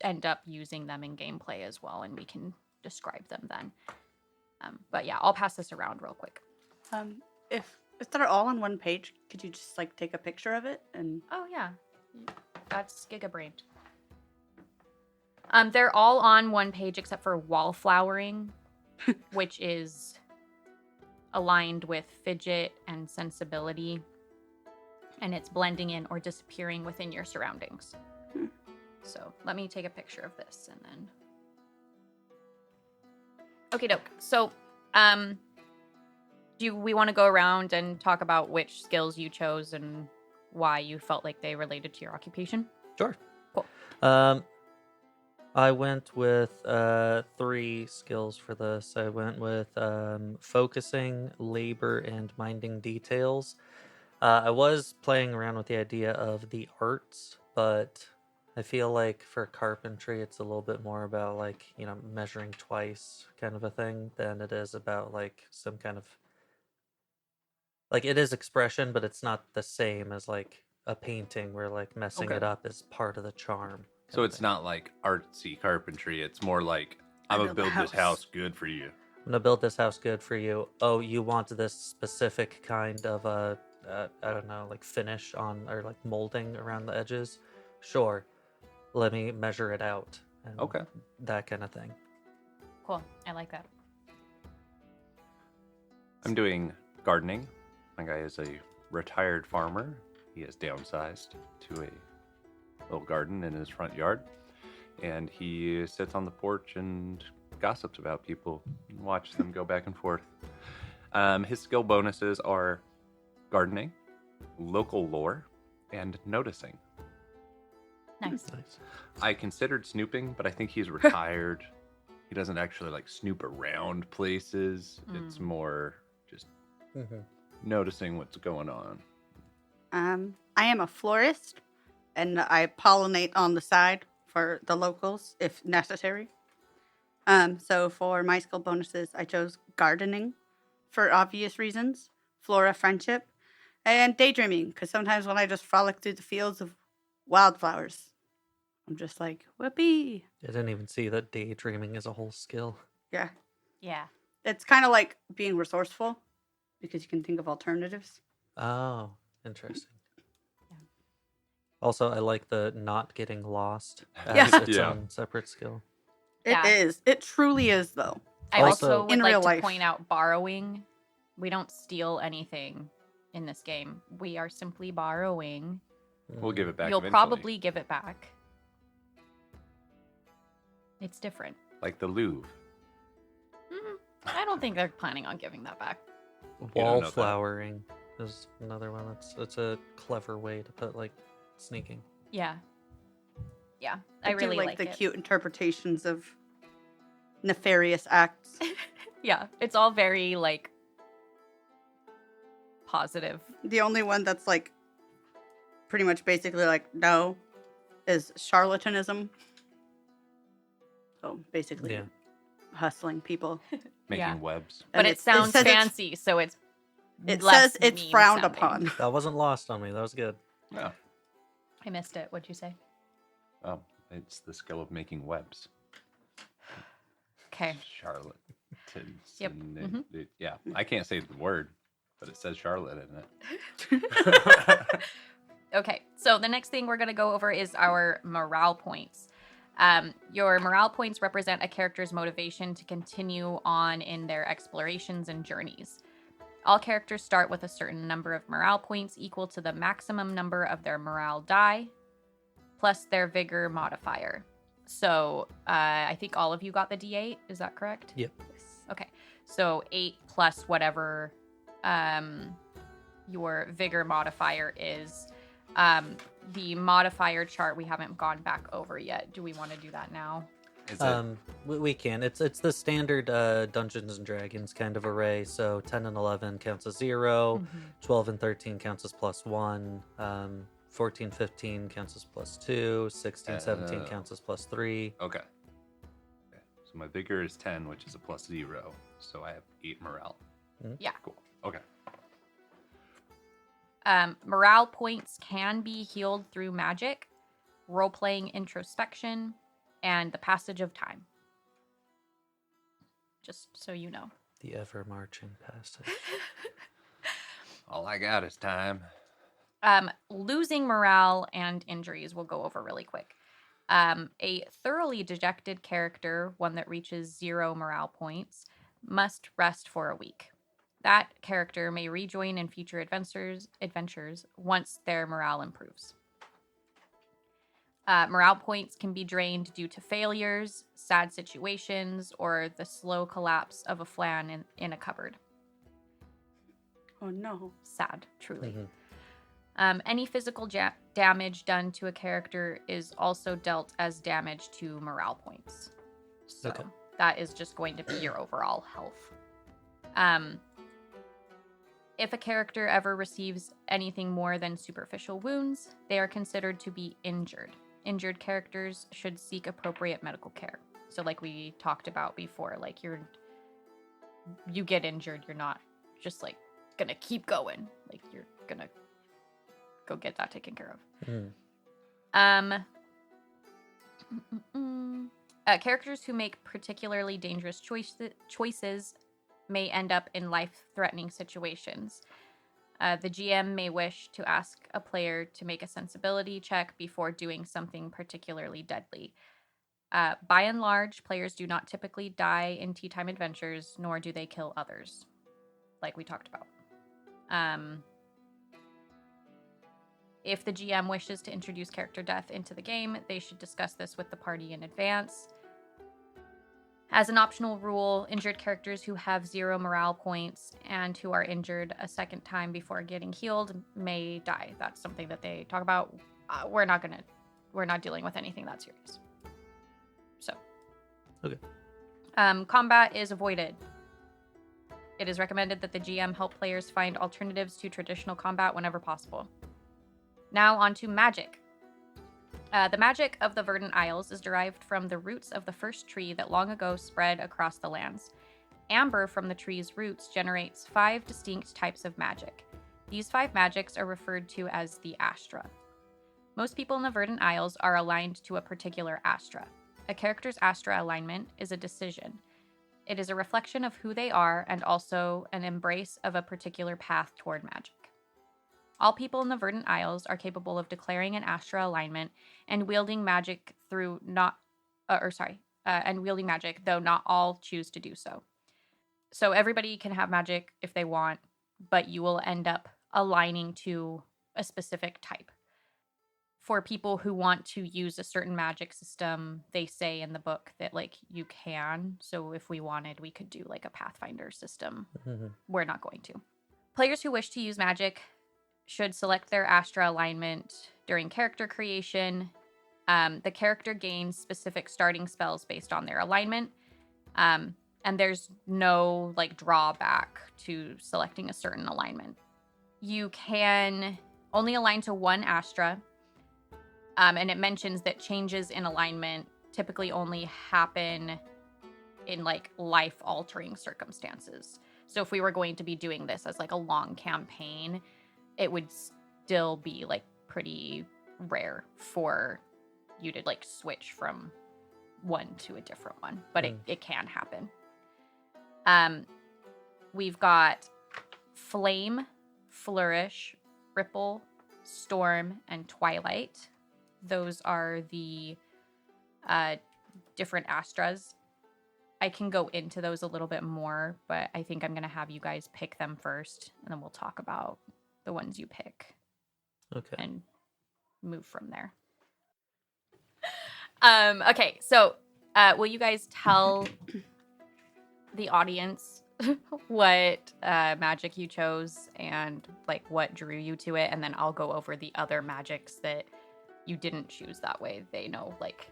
[SPEAKER 2] end up using them in gameplay as well, and we can describe them then. But yeah, I'll pass this around real quick.
[SPEAKER 3] If they're all on one page, could you just like take a picture of it and?
[SPEAKER 2] Oh yeah, that's gigabrained. They're all on one page except for wallflowering, which is aligned with fidget and sensibility, and it's blending in or disappearing within your surroundings. So let me take a picture of this and then. Okay, doke. So, do we want to go around and talk about which skills you chose and why you felt like they related to your occupation?
[SPEAKER 1] Sure.
[SPEAKER 2] Cool.
[SPEAKER 1] I went with 3 skills for this. I went with focusing, labor, and minding details. I was playing around with the idea of the arts, but I feel like for carpentry, it's a little bit more about like, measuring twice kind of a thing than it is about like some kind of like it is expression, but it's not the same as like a painting where like messing
[SPEAKER 2] Okay.
[SPEAKER 1] it up is part of the charm.
[SPEAKER 4] So it's not like artsy carpentry. It's more like, I'm going to
[SPEAKER 3] build a
[SPEAKER 4] build this
[SPEAKER 3] house.
[SPEAKER 4] house good for you.
[SPEAKER 1] I'm gonna build this house good for you. Oh, you want this specific kind of I don't know, like finish on or like molding around the edges? Sure. Let me measure it out. And
[SPEAKER 4] Okay.
[SPEAKER 1] that kind of thing.
[SPEAKER 2] Cool. I like that.
[SPEAKER 4] I'm doing gardening. My guy is a retired farmer. He has downsized to a little garden in his front yard. And he sits on the porch and gossips about people and watch them go back and forth. His skill bonuses are gardening, local lore, and noticing.
[SPEAKER 2] Nice.
[SPEAKER 1] Nice.
[SPEAKER 4] I considered snooping, but I think he's retired. He doesn't actually like snoop around places. It's more just noticing what's going on.
[SPEAKER 3] I am a florist, and I pollinate on the side for the locals if necessary. So for my skill bonuses, I chose gardening for obvious reasons, flora friendship, and daydreaming, because sometimes when I just frolic through the fields of wildflowers, I'm just like, whoopee.
[SPEAKER 1] I didn't even see that daydreaming is a whole skill.
[SPEAKER 3] Yeah.
[SPEAKER 2] Yeah.
[SPEAKER 3] It's kind of like being resourceful because you can think of alternatives.
[SPEAKER 1] Oh, interesting.
[SPEAKER 2] Yeah.
[SPEAKER 1] Also, I like the not getting lost as
[SPEAKER 3] Yeah.
[SPEAKER 1] its
[SPEAKER 4] Yeah.
[SPEAKER 1] own separate skill.
[SPEAKER 3] It is. It truly is, though.
[SPEAKER 2] I
[SPEAKER 1] Also-
[SPEAKER 2] also would
[SPEAKER 3] In
[SPEAKER 2] like
[SPEAKER 3] real
[SPEAKER 2] to
[SPEAKER 3] life.
[SPEAKER 2] point out borrowing. We don't steal anything in this game. We are simply borrowing.
[SPEAKER 4] We'll give it back
[SPEAKER 2] You'll
[SPEAKER 4] eventually.
[SPEAKER 2] probably give it back. It's different.
[SPEAKER 4] Like the Louvre.
[SPEAKER 2] I don't think they're planning on giving that back.
[SPEAKER 4] You don't know that.
[SPEAKER 1] Wallflowering is another one. It's a clever way to put like sneaking.
[SPEAKER 2] Yeah. Yeah. I
[SPEAKER 3] do
[SPEAKER 2] really
[SPEAKER 3] like the
[SPEAKER 2] it.
[SPEAKER 3] cute interpretations of nefarious acts.
[SPEAKER 2] Yeah. It's all very like positive.
[SPEAKER 3] The only one that's like pretty much basically like no is charlatanism. So basically
[SPEAKER 1] Yeah.
[SPEAKER 3] hustling people.
[SPEAKER 4] Making
[SPEAKER 2] Yeah.
[SPEAKER 4] webs.
[SPEAKER 2] But
[SPEAKER 3] And
[SPEAKER 2] it sounds
[SPEAKER 3] says
[SPEAKER 2] fancy, so it's
[SPEAKER 3] It
[SPEAKER 2] less
[SPEAKER 3] says it's
[SPEAKER 2] mean
[SPEAKER 3] frowned
[SPEAKER 2] sounding.
[SPEAKER 3] upon.
[SPEAKER 1] That wasn't lost on me. That was good.
[SPEAKER 4] Yeah.
[SPEAKER 2] I missed it. What'd you say?
[SPEAKER 4] Oh, it's the skill of making webs.
[SPEAKER 2] Okay.
[SPEAKER 4] Charlotte.
[SPEAKER 2] Yep.
[SPEAKER 4] Yeah, I can't say the word, but it says Charlotte in it.
[SPEAKER 2] Okay, so the next thing we're going to go over is our morale points. Your morale points represent a character's motivation to continue on in their explorations and journeys. All characters start with a certain number of morale points equal to the maximum number of their morale die, plus their vigor modifier. So I think all of you got the D8, is that correct?
[SPEAKER 1] Yep.
[SPEAKER 2] Okay, so 8 plus whatever your vigor modifier is. The modifier chart we haven't gone back over yet. Do we want to do that now?
[SPEAKER 4] Is it?
[SPEAKER 1] We can. It's the standard Dungeons and Dragons kind of array. So 10 and 11 counts as 0, 12 and 13 counts as +1, 14, 15 counts as +2, 16, 17 counts as +3.
[SPEAKER 4] Okay. So my vigor is 10, which is a +0. So I have 8 morale.
[SPEAKER 2] Yeah.
[SPEAKER 4] Cool. Okay.
[SPEAKER 2] Morale points can be healed through magic, role-playing introspection, and the passage of time. Just so you know.
[SPEAKER 1] The ever marching passage.
[SPEAKER 4] All I got is time.
[SPEAKER 2] Losing morale and injuries we'll go over really quick. A thoroughly dejected character, one that reaches 0 morale points, must rest for a week. That character may rejoin in future adventures once their morale improves. Morale points can be drained due to failures, sad situations, or the slow collapse of a flan in a cupboard.
[SPEAKER 3] Oh no.
[SPEAKER 2] Sad, truly. Any physical damage done to a character is also dealt as damage to morale points. So
[SPEAKER 1] Okay.
[SPEAKER 2] that is just going to be your overall health. If a character ever receives anything more than superficial wounds, they are considered to be injured. Injured characters should seek appropriate medical care. So like we talked about before, like you get injured, you're not just like gonna keep going. Like you're gonna go get that taken care of. Characters who make particularly dangerous choices may end up in life-threatening situations. The GM may wish to ask a player to make a sensibility check before doing something particularly deadly. By and large, players do not typically die in Teatime Adventures, nor do they kill others, like we talked about. If the GM wishes to introduce character death into the game, they should discuss this with the party in advance. As an optional rule, injured characters who have 0 morale points and who are injured a second time before getting healed may die. That's something that they talk about. We're not dealing with anything that serious. So.
[SPEAKER 1] Okay.
[SPEAKER 2] Combat is avoided. It is recommended that the GM help players find alternatives to traditional combat whenever possible. Now on to magic. The magic of the Verdant Isles is derived from the roots of the first tree that long ago spread across the lands. Amber from the tree's roots generates 5 distinct types of magic. These 5 magics are referred to as the Astra. Most people in the Verdant Isles are aligned to a particular Astra. A character's Astra alignment is a decision. It is a reflection of who they are and also an embrace of a particular path toward magic. All people in the Verdant Isles are capable of declaring an Astra alignment and wielding magic though not all choose to do so. So everybody can have magic if they want, but you will end up aligning to a specific type. For people who want to use a certain magic system, they say in the book that like you can. So if we wanted, we could do like a Pathfinder system.
[SPEAKER 1] Mm-hmm.
[SPEAKER 2] We're not going to. Players who wish to use magic should select their Astra alignment during character creation. The character gains specific starting spells based on their alignment. And there's no like drawback to selecting a certain alignment. You can only align to one Astra. And it mentions that changes in alignment typically only happen in like life-altering circumstances. So if we were going to be doing this as like a long campaign, it would still be like pretty rare for you to like switch from one to a different one, but it can happen. We've got Flame, Flourish, Ripple, Storm, and Twilight. Those are the different Astras. I can go into those a little bit more, but I think I'm going to have you guys pick them first, and then we'll talk about the ones you pick.
[SPEAKER 1] Okay.
[SPEAKER 2] And move from there. Okay, so will you guys tell the audience what magic you chose and like what drew you to it, and then I'll go over the other magics that you didn't choose. That way they know like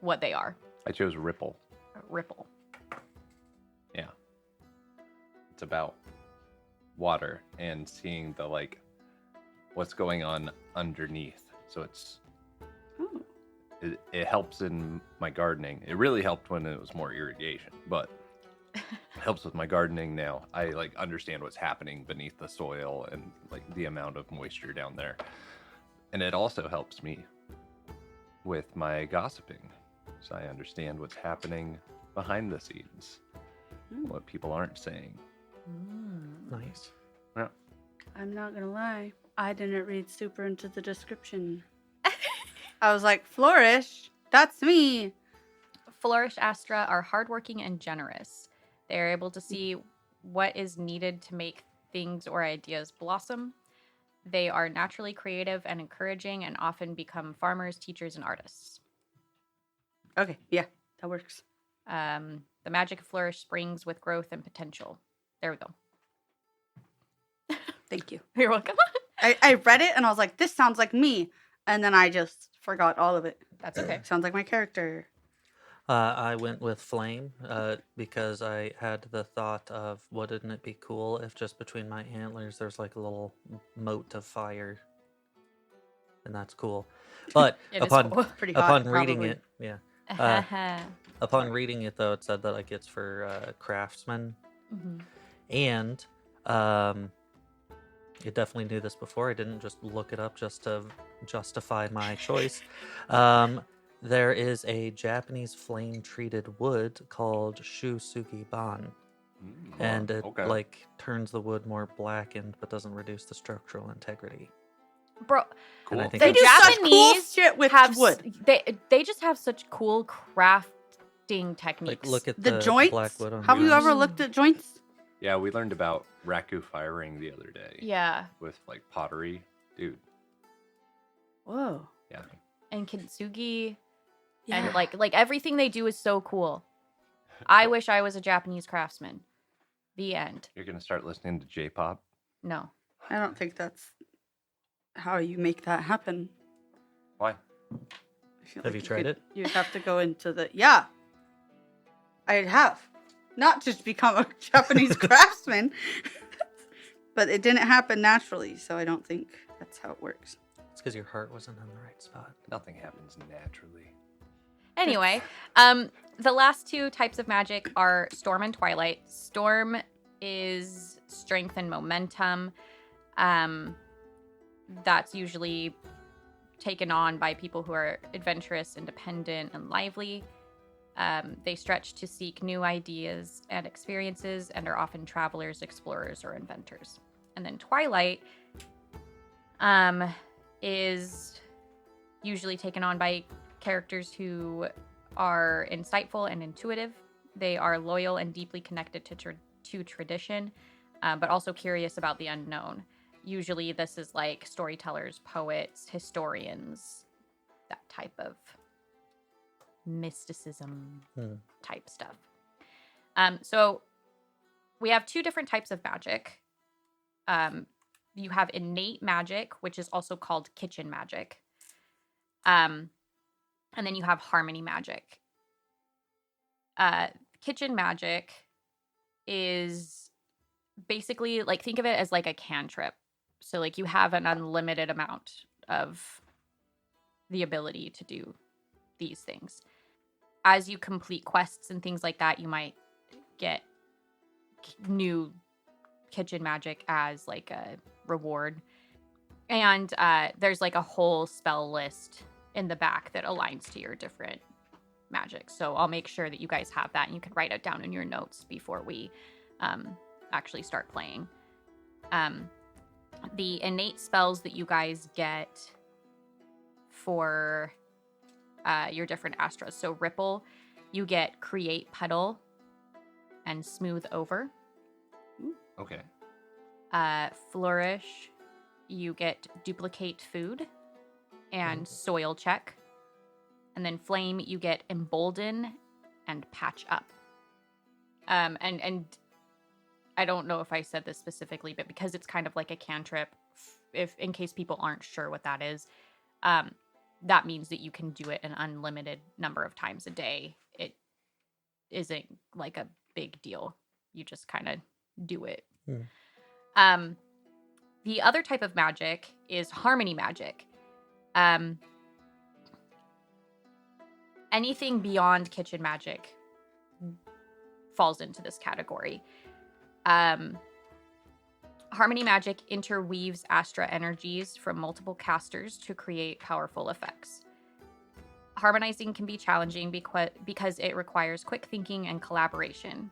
[SPEAKER 2] what they are.
[SPEAKER 4] I chose Ripple.
[SPEAKER 2] Ripple.
[SPEAKER 4] Yeah. It's about water and seeing the like what's going on underneath. So it's it helps in my gardening. It really helped when it was more irrigation, but it helps with my gardening now. I like understand what's happening beneath the soil and like the amount of moisture down there. And it also helps me with my gossiping. So I understand what's happening behind the scenes, what people aren't saying.
[SPEAKER 1] Nice.
[SPEAKER 4] Yeah.
[SPEAKER 3] I'm not gonna lie, I didn't read super into the description. I was like, Flourish, that's me.
[SPEAKER 2] Flourish Astra are hardworking and generous. They are able to see what is needed to make things or ideas blossom. They are naturally creative and encouraging and often become farmers, teachers, and artists.
[SPEAKER 3] Okay, yeah, that works.
[SPEAKER 2] The magic of Flourish springs with growth and potential. There we go.
[SPEAKER 3] Thank you.
[SPEAKER 2] You're welcome.
[SPEAKER 3] I read it and I was like, this sounds like me. And then I just forgot all of it.
[SPEAKER 2] That's okay.
[SPEAKER 3] Sounds like my character.
[SPEAKER 1] I went with flame because I had the thought of wouldn't it be cool if just between my antlers there's like a little moat of fire, and that's cool. But
[SPEAKER 2] It is
[SPEAKER 1] upon
[SPEAKER 2] cool.
[SPEAKER 3] Pretty hot,
[SPEAKER 1] upon reading
[SPEAKER 3] probably.
[SPEAKER 1] it, upon reading it though, it said that like it's for craftsmen,
[SPEAKER 2] Mhm.
[SPEAKER 1] and you definitely knew this before. I didn't just look it up just to justify my choice. There is a Japanese flame-treated wood called Shusugi-ban, and it
[SPEAKER 4] okay.
[SPEAKER 1] like turns the wood more blackened but doesn't reduce the structural integrity.
[SPEAKER 2] Bro,
[SPEAKER 1] And I
[SPEAKER 4] Cool.
[SPEAKER 1] think
[SPEAKER 3] They
[SPEAKER 2] the
[SPEAKER 3] do such cool
[SPEAKER 2] Japanese
[SPEAKER 3] shit with
[SPEAKER 2] have
[SPEAKER 3] wood.
[SPEAKER 2] They just have such cool crafting techniques.
[SPEAKER 1] like look at
[SPEAKER 3] The
[SPEAKER 1] the
[SPEAKER 3] joints.
[SPEAKER 1] black wood on
[SPEAKER 3] Have you
[SPEAKER 1] yours.
[SPEAKER 3] ever looked at joints?
[SPEAKER 4] Yeah, we learned about raku firing the other day.
[SPEAKER 2] Yeah,
[SPEAKER 4] With like pottery, dude.
[SPEAKER 3] Whoa.
[SPEAKER 4] Yeah.
[SPEAKER 2] and kintsugi
[SPEAKER 3] Yeah.
[SPEAKER 2] and like everything they do is so cool. I wish I was a Japanese craftsman. The end.
[SPEAKER 4] You're gonna start listening to J-pop.
[SPEAKER 2] No.
[SPEAKER 3] I don't think that's how you make that happen.
[SPEAKER 4] Why?
[SPEAKER 3] I feel
[SPEAKER 1] Have you tried it?
[SPEAKER 3] You'd have to go into the... Yeah. I have. Not just become a Japanese craftsman. But it didn't happen naturally, so I don't think that's how it works.
[SPEAKER 1] It's because your heart wasn't in the right spot.
[SPEAKER 4] Nothing happens naturally.
[SPEAKER 2] Anyway, the last two types of magic are Storm and Twilight. Storm is strength and momentum. That's usually taken on by people who are adventurous, independent, and lively. They stretch to seek new ideas and experiences and are often travelers, explorers, or inventors. And then Twilight is usually taken on by characters who are insightful and intuitive. They are loyal and deeply connected to tradition, but also curious about the unknown. Usually this is like storytellers, poets, historians, that type of mysticism type stuff. So we have two different types of magic. You have innate magic, which is also called kitchen magic. And then you have harmony magic. Kitchen magic is basically like, think of it as like a cantrip. So like you have an unlimited amount of the ability to do these things. As you complete quests and things like that, you might get new kitchen magic as like a reward. And there's like a whole spell list in the back that aligns to your different magic. So I'll make sure that you guys have that and you can write it down in your notes before we actually start playing. The innate spells that you guys get for your different astras. So Ripple, you get Create Puddle and Smooth Over.
[SPEAKER 4] Okay.
[SPEAKER 2] Flourish, you get Duplicate Food and Soil Check. And then Flame, you get Embolden and Patch Up. And I don't know if I said this specifically, but because it's kind of like a cantrip, if in case people aren't sure what that is, that means that you can do it an unlimited number of times a day. It isn't like a big deal. You just kind of do it. The other type of magic is harmony magic. Anything beyond kitchen magic falls into this category. Harmony magic interweaves Astra energies from multiple casters to create powerful effects. Harmonizing can be challenging because it requires quick thinking and collaboration.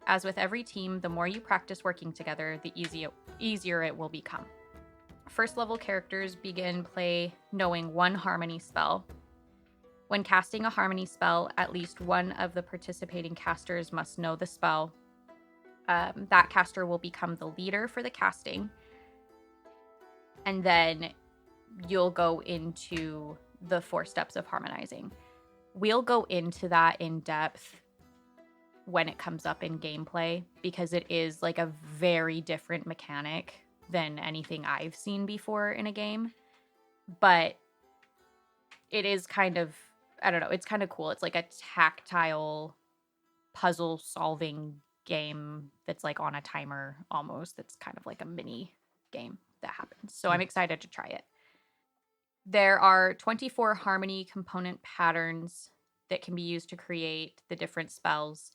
[SPEAKER 2] As with every team, the more you practice working together, the easier it will become. First level characters begin play knowing one harmony spell. When casting a harmony spell, at least one of the participating casters must know the spell. That caster will become the leader for the casting. And then you'll go into the 4 steps of harmonizing. We'll go into that in depth when it comes up in gameplay because it is like a very different mechanic than anything I've seen before in a game. But it is kind of, I don't know, it's kind of cool. It's like a tactile puzzle solving game that's like on a timer almost. It's kind of like a mini game that happens. So I'm excited to try it. There are 24 harmony component patterns that can be used to create the different spells.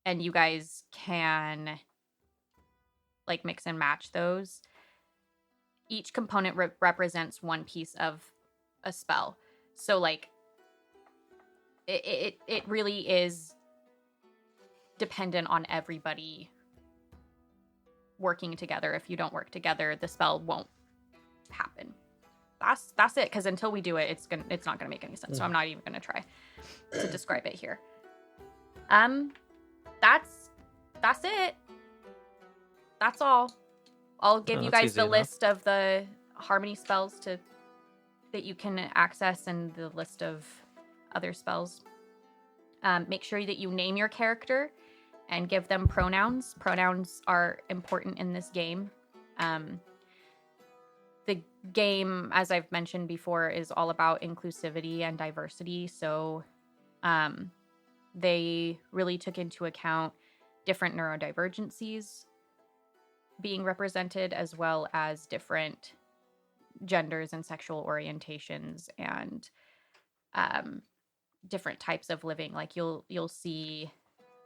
[SPEAKER 2] And you guys can like mix and match those. Each component represents one piece of a spell. So like it really is dependent on everybody working together. If you don't work together, the spell won't happen. That's it, because until we do it, it's not gonna make any sense. So I'm not even gonna try to describe it here. That's it. That's all. I'll give you guys the list of the harmony spells that you can access and the list of other spells. Make sure that you name your character and give them pronouns. Pronouns are important in this game. The game, as I've mentioned before, is all about inclusivity and diversity. So they really took into account different neurodivergencies being represented, as well as different genders and sexual orientations and different types of living. Like you'll see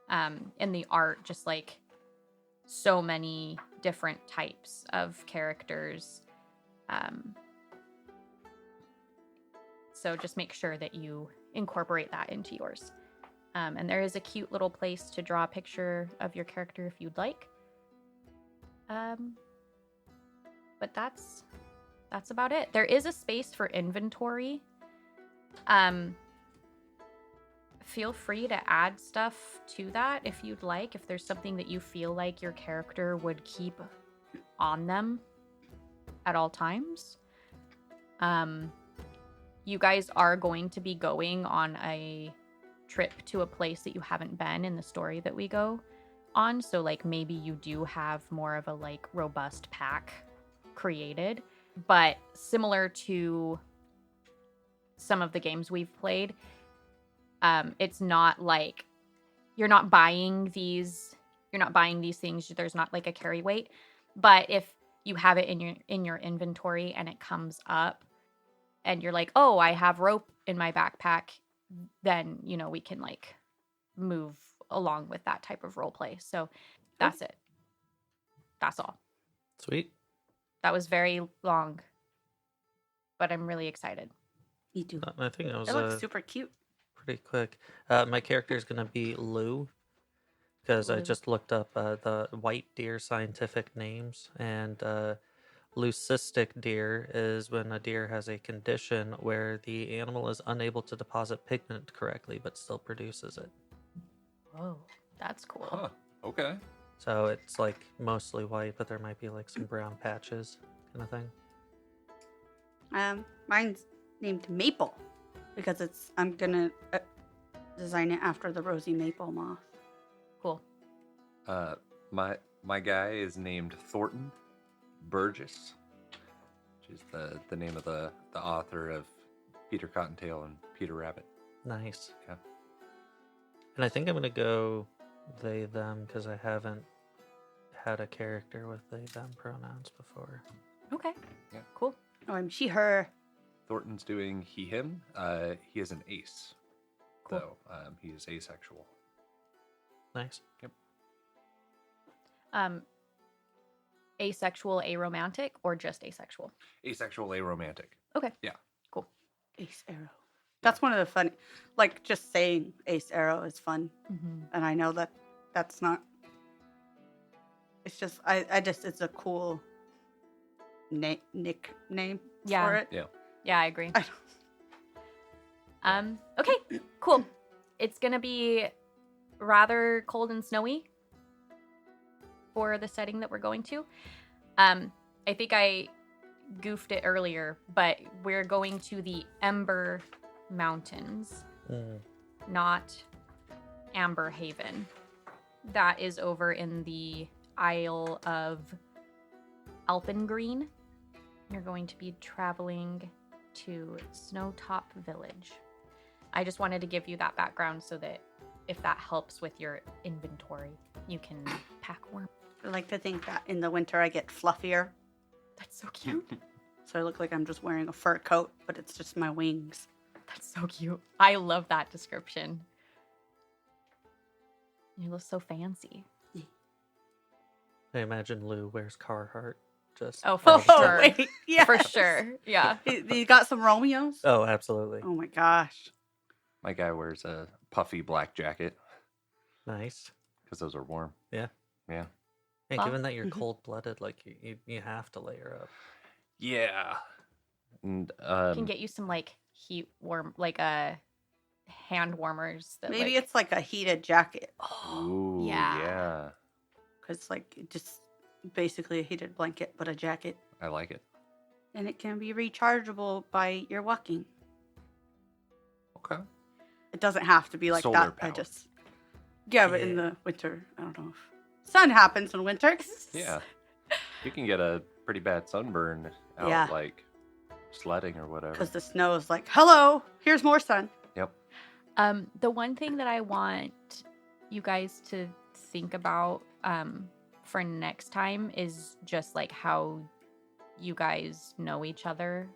[SPEAKER 2] in the art just like so many different types of characters. So just make sure that you incorporate that into yours. And there is a cute little place to draw a picture of your character if you'd like. But that's about it. There is a space for inventory. Feel free to add stuff to that if you'd like. If there's something that you feel like your character would keep on them at all times. You guys are going to be going on a trip to a place that you haven't been in the story that we go on. So like maybe you do have more of a like robust pack created, but similar to some of the games we've played, it's not like you're not buying these things. There's not like a carry weight, but if you have it in your inventory and it comes up and you're like, oh, I have rope in my backpack, then, we can like move along with that type of role play. So that's it. That's all.
[SPEAKER 1] Sweet.
[SPEAKER 2] That was very long, but I'm really excited.
[SPEAKER 3] Me too.
[SPEAKER 1] I think that was
[SPEAKER 3] It looks super cute.
[SPEAKER 1] pretty quick. My character is going to be Lou, because I just looked up the white deer scientific names, and leucistic deer is when a deer has a condition where the animal is unable to deposit pigment correctly but still produces it.
[SPEAKER 2] Whoa, that's cool.
[SPEAKER 4] Huh. Okay.
[SPEAKER 1] So it's like mostly white, but there might be like some brown patches kind of thing.
[SPEAKER 3] Mine's named Maple because I'm gonna design it after the rosy maple moth.
[SPEAKER 2] Cool.
[SPEAKER 4] My guy is named Thornton Burgess, which is the name of the author of Peter Cottontail and Peter Rabbit.
[SPEAKER 1] Nice.
[SPEAKER 4] Okay.
[SPEAKER 1] And I think I'm going to go they, them, because I haven't had a character with they, them pronouns before.
[SPEAKER 2] Okay.
[SPEAKER 4] Yeah.
[SPEAKER 2] Cool.
[SPEAKER 3] Oh, I'm she, her.
[SPEAKER 4] Thornton's doing he, him. He is an ace.
[SPEAKER 2] Cool.
[SPEAKER 4] Though he is asexual.
[SPEAKER 1] Nice.
[SPEAKER 4] Yep.
[SPEAKER 2] Asexual, aromantic, or just asexual?
[SPEAKER 4] Asexual, aromantic.
[SPEAKER 2] Okay.
[SPEAKER 4] Yeah.
[SPEAKER 2] Cool.
[SPEAKER 3] Ace Arrow. That's one of the fun. Like just saying Ace Arrow is fun, and I know that's not. It's just it's a cool nickname for it.
[SPEAKER 4] Yeah.
[SPEAKER 2] Yeah, I agree. Okay, cool. It's gonna be rather cold and snowy for the setting that we're going to. I think I goofed it earlier, but we're going to the Ember Mountains, not Amber Haven. That is over in the Isle of Alpengreen. You're going to be traveling to Snowtop Village. I just wanted to give you that background so that if that helps with your inventory, you can pack more.
[SPEAKER 3] I like to think that in the winter I get fluffier,
[SPEAKER 2] That's so cute.
[SPEAKER 3] so I look like I'm just wearing a fur coat, but it's just my wings.
[SPEAKER 2] That's so cute. I love that description. You look so fancy.
[SPEAKER 1] I imagine Lou wears Carhartt. Just
[SPEAKER 2] Oh, for
[SPEAKER 1] all the time.
[SPEAKER 2] sure.
[SPEAKER 3] wait, yeah.
[SPEAKER 2] For sure. Yeah.
[SPEAKER 3] You got some Romeos?
[SPEAKER 1] Oh, absolutely.
[SPEAKER 3] Oh my gosh.
[SPEAKER 4] My guy wears a puffy black jacket
[SPEAKER 1] Nice.
[SPEAKER 4] because those are warm.
[SPEAKER 1] Yeah.
[SPEAKER 4] Yeah.
[SPEAKER 1] Hey,
[SPEAKER 2] Well,
[SPEAKER 1] given that you're
[SPEAKER 3] mhm.
[SPEAKER 1] cold-blooded, like you have to layer up.
[SPEAKER 4] Yeah. And
[SPEAKER 2] Can get you some like heat warm, like hand warmers. That,
[SPEAKER 3] Maybe
[SPEAKER 2] like,
[SPEAKER 3] it's like a heated jacket,
[SPEAKER 4] ooh,
[SPEAKER 2] yeah.
[SPEAKER 4] yeah.
[SPEAKER 3] because like it just basically a heated blanket, but a jacket,
[SPEAKER 4] I like it.
[SPEAKER 3] and it can be rechargeable by your walking.
[SPEAKER 4] Okay.
[SPEAKER 3] It doesn't have to be like
[SPEAKER 4] Solar
[SPEAKER 3] that.
[SPEAKER 4] power.
[SPEAKER 3] But in
[SPEAKER 1] Yeah.
[SPEAKER 3] the winter, I don't know if sun happens in winter.
[SPEAKER 4] Yeah. You can get a pretty bad sunburn out
[SPEAKER 3] Yeah.
[SPEAKER 4] like sledding or whatever.
[SPEAKER 3] Because the snow is like, hello, here's more sun.
[SPEAKER 4] Yep.
[SPEAKER 2] The one thing that I want you guys to think about for next time is just like how you guys know each other.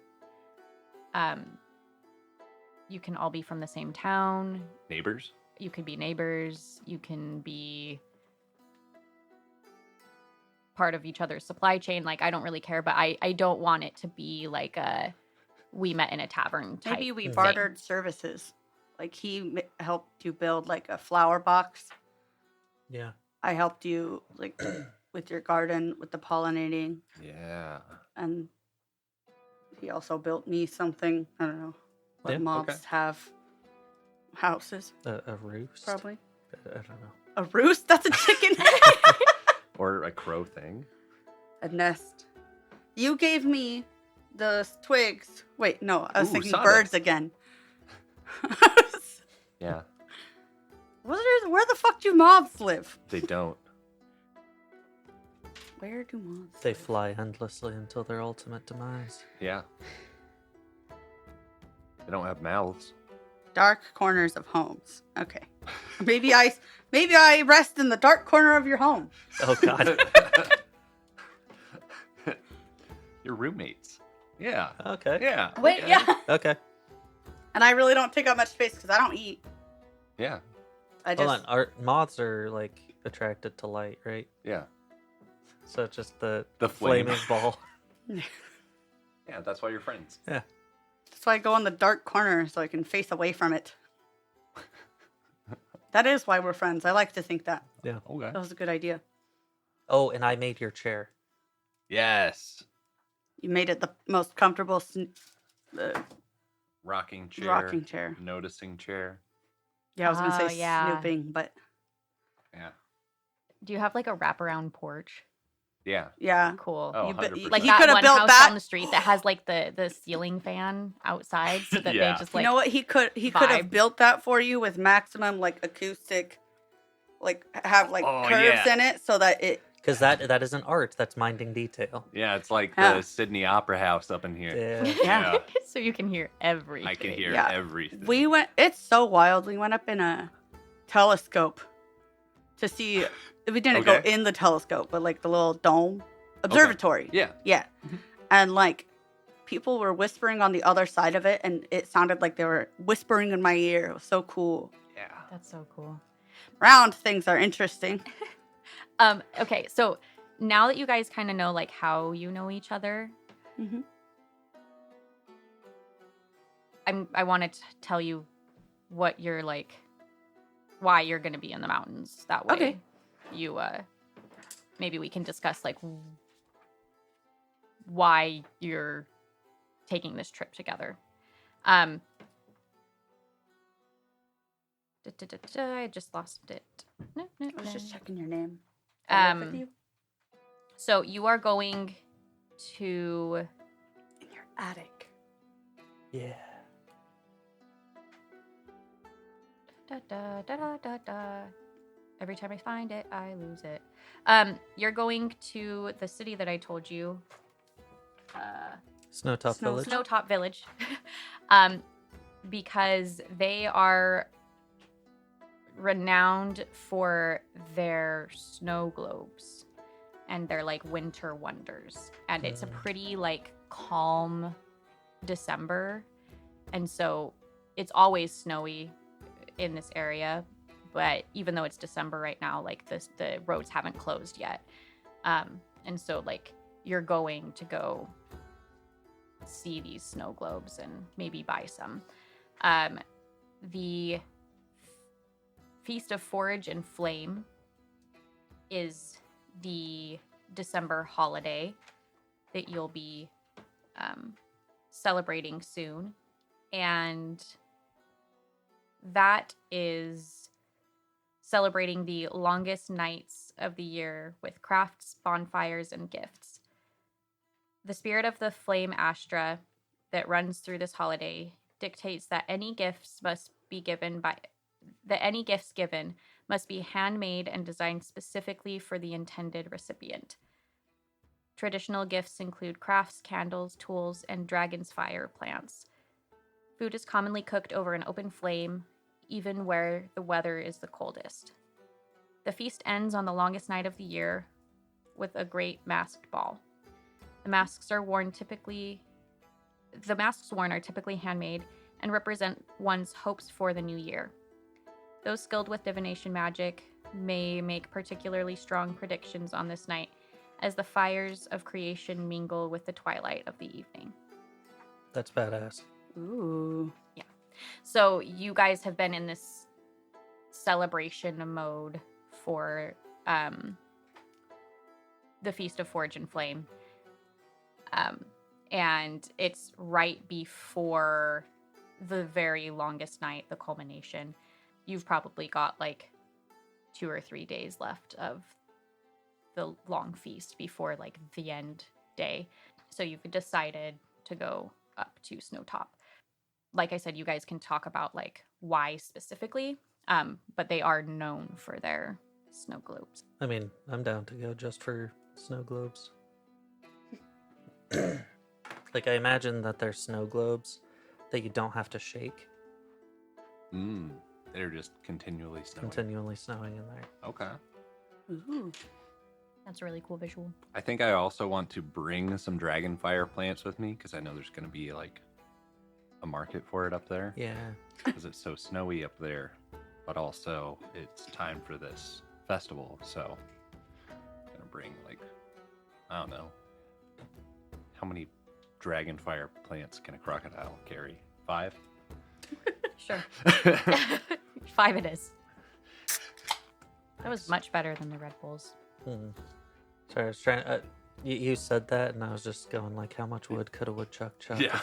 [SPEAKER 2] You can all be from the same town.
[SPEAKER 4] Neighbors?
[SPEAKER 2] You could be neighbors. You can be part of each other's supply chain. Like, I don't really care, but I don't want it to be like a we met in a tavern type.
[SPEAKER 3] Maybe we
[SPEAKER 1] thing.
[SPEAKER 3] bartered services. Like he helped you build like a flower box.
[SPEAKER 1] Yeah.
[SPEAKER 3] I helped you like with your garden, with the pollinating,
[SPEAKER 4] Yeah.
[SPEAKER 3] and he also built me something. I don't know what
[SPEAKER 1] Yeah,
[SPEAKER 3] mobs
[SPEAKER 4] okay.
[SPEAKER 3] have. Houses,
[SPEAKER 1] A roost?
[SPEAKER 3] probably.
[SPEAKER 1] I don't know.
[SPEAKER 3] A roost? That's a chicken.
[SPEAKER 4] Or a crow thing.
[SPEAKER 3] A nest. You gave me the twigs. Wait, no, I was
[SPEAKER 4] Ooh,
[SPEAKER 3] thinking
[SPEAKER 4] sawdust.
[SPEAKER 3] birds again.
[SPEAKER 4] Yeah.
[SPEAKER 3] Where the fuck do mobs live?
[SPEAKER 4] They don't.
[SPEAKER 3] Where do mobs
[SPEAKER 1] They
[SPEAKER 3] live?
[SPEAKER 1] fly endlessly until their ultimate demise.
[SPEAKER 4] Yeah. They don't have mouths.
[SPEAKER 3] Dark corners of homes. Okay. Maybe I rest in the dark corner of your home.
[SPEAKER 1] Oh, God.
[SPEAKER 4] Your roommates. Yeah.
[SPEAKER 1] Okay.
[SPEAKER 4] Yeah.
[SPEAKER 2] Wait,
[SPEAKER 4] okay.
[SPEAKER 2] yeah.
[SPEAKER 1] Okay.
[SPEAKER 3] And I really don't take up much space because I don't eat.
[SPEAKER 4] Yeah.
[SPEAKER 3] I
[SPEAKER 1] Hold
[SPEAKER 3] just
[SPEAKER 1] on. Our moths are, like, attracted to light, right?
[SPEAKER 4] Yeah.
[SPEAKER 1] So it's just the
[SPEAKER 4] The flame.
[SPEAKER 1] flaming ball.
[SPEAKER 4] Yeah, that's why you're friends.
[SPEAKER 3] that's why I go in the dark corner so I can face away from it. That is why we're friends. I like to think that.
[SPEAKER 1] Yeah.
[SPEAKER 4] Okay.
[SPEAKER 3] That was a good idea.
[SPEAKER 1] Oh, and I made your chair.
[SPEAKER 4] Yes.
[SPEAKER 3] You made it the most comfortable
[SPEAKER 4] Rocking chair.
[SPEAKER 3] rocking chair.
[SPEAKER 4] Noticing chair.
[SPEAKER 3] Yeah, I was going to
[SPEAKER 2] Oh,
[SPEAKER 3] say
[SPEAKER 2] yeah.
[SPEAKER 3] snooping, but
[SPEAKER 4] Yeah.
[SPEAKER 2] Do you have like a wraparound porch?
[SPEAKER 4] Yeah.
[SPEAKER 3] yeah.
[SPEAKER 2] Cool.
[SPEAKER 4] Oh,
[SPEAKER 3] You bu-
[SPEAKER 4] 100%.
[SPEAKER 2] Like
[SPEAKER 3] he
[SPEAKER 2] that
[SPEAKER 3] could have
[SPEAKER 2] one
[SPEAKER 3] built
[SPEAKER 2] house
[SPEAKER 3] that.
[SPEAKER 2] down the street that has like the ceiling fan outside, so that
[SPEAKER 4] Yeah.
[SPEAKER 2] they just
[SPEAKER 3] You
[SPEAKER 2] like
[SPEAKER 3] know what? He could have
[SPEAKER 2] vibe.
[SPEAKER 3] built that for you with maximum like acoustic, like have like
[SPEAKER 4] Oh,
[SPEAKER 3] curves
[SPEAKER 4] yeah.
[SPEAKER 3] in it so that it.
[SPEAKER 1] Because that isn't art. That's minding detail.
[SPEAKER 4] Yeah, it's like
[SPEAKER 3] Yeah.
[SPEAKER 4] the Sydney Opera House up in here.
[SPEAKER 1] Yeah.
[SPEAKER 3] Yeah.
[SPEAKER 2] so you can hear everything.
[SPEAKER 4] I can hear
[SPEAKER 3] Yeah.
[SPEAKER 4] everything.
[SPEAKER 3] We went. It's so wild. We went up in a telescope to see. We didn't go
[SPEAKER 4] Okay.
[SPEAKER 3] in the telescope, but like the little dome observatory.
[SPEAKER 4] Yeah.
[SPEAKER 3] Yeah.
[SPEAKER 4] Mhm.
[SPEAKER 3] And like people were whispering on the other side of it, and it sounded like they were whispering in my ear. It was so cool.
[SPEAKER 4] Yeah.
[SPEAKER 2] That's so cool.
[SPEAKER 3] Round things are interesting.
[SPEAKER 2] Okay, so now that you guys kind of know like how you know each other,
[SPEAKER 3] Mm-hmm.
[SPEAKER 2] I want to tell you what you're like, why you're going to be in the mountains. That way,
[SPEAKER 3] Okay.
[SPEAKER 2] you maybe we can discuss like why you're taking this trip together. I just lost it. No, no,
[SPEAKER 3] I was just
[SPEAKER 2] no.
[SPEAKER 3] checking your name. I work with
[SPEAKER 2] Um,
[SPEAKER 3] you
[SPEAKER 2] So you are going to
[SPEAKER 3] in your attic.
[SPEAKER 1] Yeah.
[SPEAKER 2] da, da, da, da, da, da. Every time I find it, I lose it. You're going to the city that I told you.
[SPEAKER 1] Snowtop Village.
[SPEAKER 2] Snowtop Village. Because they are renowned for their snow globes and their like winter wonders. And it's a pretty like calm December. And so it's always snowy in this area. But even though it's December right now, like the roads haven't closed yet. And so like you're going to go see these snow globes and maybe buy some. The Feast of Forage and Flame is the December holiday that you'll be celebrating soon. And that is celebrating the longest nights of the year with crafts, bonfires, and gifts. The spirit of the flame Astra that runs through this holiday dictates that any gifts given must be handmade and designed specifically for the intended recipient. Traditional gifts include crafts, candles, tools, and dragon's fire plants. Food is commonly cooked over an open flame, even where the weather is the coldest. The feast ends on the longest night of the year with a great masked ball. The masks worn are typically handmade and represent one's hopes for the new year. Those skilled with divination magic may make particularly strong predictions on this night as the fires of creation mingle with the twilight of the evening.
[SPEAKER 1] That's badass.
[SPEAKER 3] Ooh.
[SPEAKER 2] Yeah. So you guys have been in this celebration mode for the Feast of Forge and Flame. And it's right before the very longest night, the culmination. You've probably got like 2 or 3 days left of the long feast before like the end day. So you've decided to go up to Snowtop. Like I said, you guys can talk about like why specifically, but they are known for their snow globes.
[SPEAKER 1] I mean, I'm down to go just for snow globes. Like, I imagine that they're snow globes that you don't have to shake.
[SPEAKER 4] They're just continually snowing.
[SPEAKER 1] Continually snowing in there.
[SPEAKER 4] Okay.
[SPEAKER 3] Ooh.
[SPEAKER 2] That's a really cool visual.
[SPEAKER 4] I think I also want to bring some dragonfire plants with me because I know there's going to be like a market for it up there.
[SPEAKER 1] Yeah.
[SPEAKER 4] Because it's so snowy up there, but also it's time for this festival. So I'm going to bring like, I don't know, how many dragonfire plants can a crocodile carry? 5?
[SPEAKER 2] Sure. 5 it is. That was much better than the Red Bulls.
[SPEAKER 1] Sorry, I was trying. You said that, and I was just going like, how much wood could a woodchuck chop?
[SPEAKER 4] Yeah.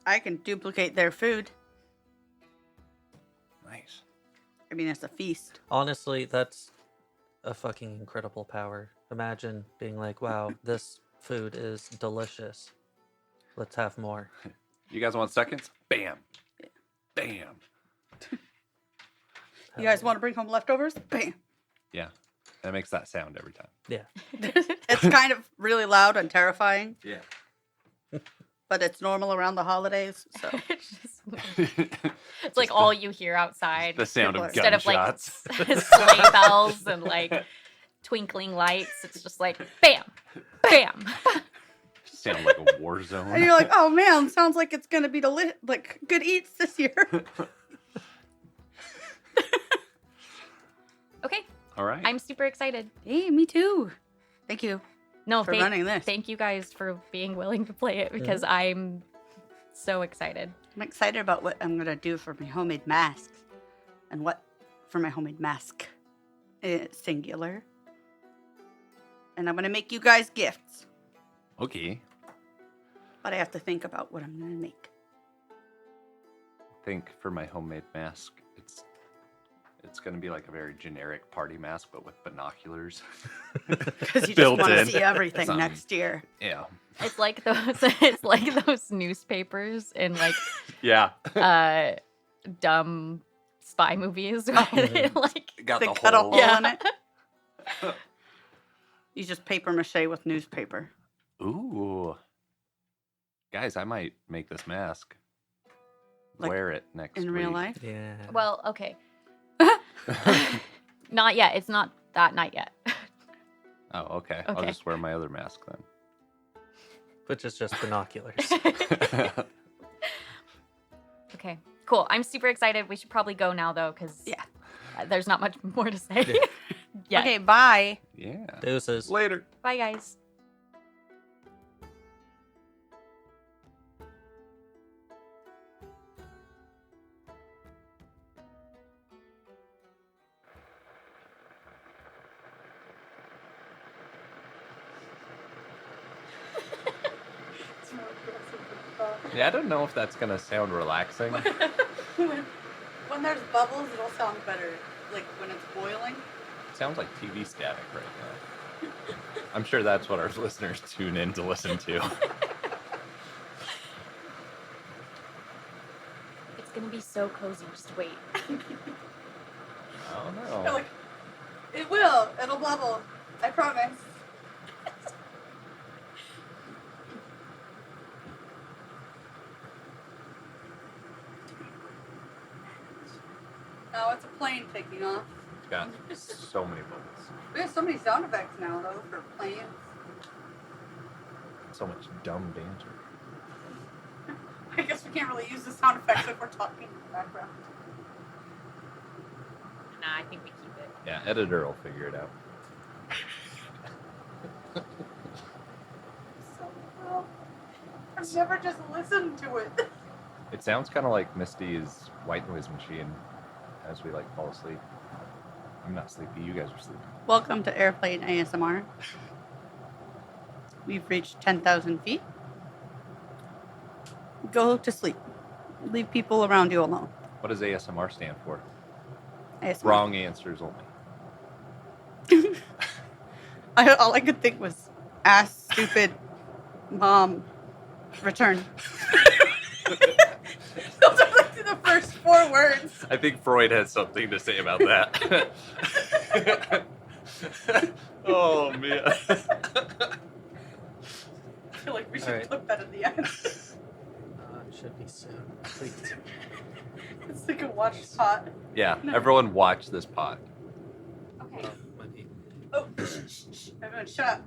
[SPEAKER 3] I can duplicate their food.
[SPEAKER 4] Nice.
[SPEAKER 3] I mean, it's a feast.
[SPEAKER 1] Honestly, that's a fucking incredible power. Imagine being like, wow, this food is delicious. Let's have more.
[SPEAKER 4] You guys want seconds? Bam. Bam.
[SPEAKER 3] You guys want to bring home leftovers? Bam.
[SPEAKER 4] Yeah. That makes that sound every time.
[SPEAKER 1] Yeah.
[SPEAKER 3] It's kind of really loud and terrifying,
[SPEAKER 4] Yeah.
[SPEAKER 3] but it's normal around the holidays. So
[SPEAKER 2] It's like all you hear outside.
[SPEAKER 4] The sound of
[SPEAKER 2] Instead of like
[SPEAKER 4] gunshots.
[SPEAKER 2] sleigh bells and like twinkling lights, it's just like bam, bam.
[SPEAKER 4] Sound like a war zone.
[SPEAKER 3] and you're like, oh man, sounds like it's gonna be like good eats this year.
[SPEAKER 2] Okay,
[SPEAKER 4] All right.
[SPEAKER 2] I'm super excited.
[SPEAKER 3] Hey, me too. Thank you.
[SPEAKER 2] No,
[SPEAKER 3] For running this.
[SPEAKER 2] Thank you guys for being willing to play it because I'm so excited.
[SPEAKER 3] I'm excited about what I'm gonna do for my homemade masks, and what for my homemade mask, singular. And I'm gonna make you guys gifts,
[SPEAKER 4] Okay.
[SPEAKER 3] but I have to think about what I'm gonna make.
[SPEAKER 4] I think for my homemade mask, it's going to be like a very generic party mask, but with binoculars.
[SPEAKER 3] Because you just
[SPEAKER 4] Built
[SPEAKER 3] want to
[SPEAKER 4] in.
[SPEAKER 3] see everything
[SPEAKER 4] Some-
[SPEAKER 3] next year.
[SPEAKER 4] Yeah.
[SPEAKER 2] It's like those newspapers in like
[SPEAKER 4] Yeah.
[SPEAKER 2] dumb spy movies where they like
[SPEAKER 4] Got
[SPEAKER 3] They
[SPEAKER 4] the
[SPEAKER 3] cut a
[SPEAKER 4] hole.
[SPEAKER 3] hole
[SPEAKER 2] Yeah.
[SPEAKER 3] in it. You just paper mache with newspaper.
[SPEAKER 4] Ooh. Guys, I might make this mask.
[SPEAKER 3] Like,
[SPEAKER 4] Wear it next
[SPEAKER 3] in
[SPEAKER 4] week.
[SPEAKER 3] real life.
[SPEAKER 1] Yeah.
[SPEAKER 2] Well, okay. Not yet. It's not that night yet.
[SPEAKER 4] Oh, okay. I'll
[SPEAKER 2] Okay.
[SPEAKER 4] just wear my other mask then.
[SPEAKER 1] Which is just binoculars.
[SPEAKER 2] Okay, cool. I'm super excited. We should probably go now, though, because
[SPEAKER 3] Yeah.
[SPEAKER 2] there's not much more to say.
[SPEAKER 1] Yeah.
[SPEAKER 2] Yeah.
[SPEAKER 3] Okay, bye.
[SPEAKER 4] Yeah.
[SPEAKER 1] Deuces.
[SPEAKER 4] Later.
[SPEAKER 2] Bye, guys.
[SPEAKER 4] Yeah, I don't know if that's gonna sound relaxing.
[SPEAKER 3] When there's bubbles, it'll sound better. Like when it's boiling.
[SPEAKER 4] It sounds like TV static right now. I'm sure that's what our listeners tune in to listen to.
[SPEAKER 2] It's gonna be so cozy. Just wait.
[SPEAKER 4] I don't know.
[SPEAKER 3] It will. It'll bubble. I promise. Oh, it's a plane taking off.
[SPEAKER 4] It's got so many bubbles.
[SPEAKER 3] We have so many sound effects now, though, for planes.
[SPEAKER 4] So much dumb banter.
[SPEAKER 3] I guess we can't really use the sound effects if we're talking in the background.
[SPEAKER 2] Nah, I think we keep it.
[SPEAKER 4] Yeah, editor will figure it out.
[SPEAKER 3] So well. I've never just listened to it.
[SPEAKER 4] It sounds kind of like Misty's white noise machine as we like fall asleep. I'm not sleepy. You guys are sleeping.
[SPEAKER 3] Welcome to Airplane ASMR. We've reached 10,000 feet. Go to sleep. Leave people around you alone.
[SPEAKER 4] What does ASMR stand for?
[SPEAKER 3] ASMR.
[SPEAKER 4] Wrong answers only.
[SPEAKER 3] All I could think was ass, stupid, mom, return. Those are like the first 4 words.
[SPEAKER 4] I think Freud has something to say about that. Oh, man.
[SPEAKER 3] I feel like we should
[SPEAKER 1] Alright.
[SPEAKER 3] put that at the end.
[SPEAKER 1] It should be soon. Please.
[SPEAKER 3] It's like a watch pot.
[SPEAKER 4] Yeah, everyone watch this pod.
[SPEAKER 2] Okay.
[SPEAKER 3] Oh, shh, shh, shh. Everyone shut up.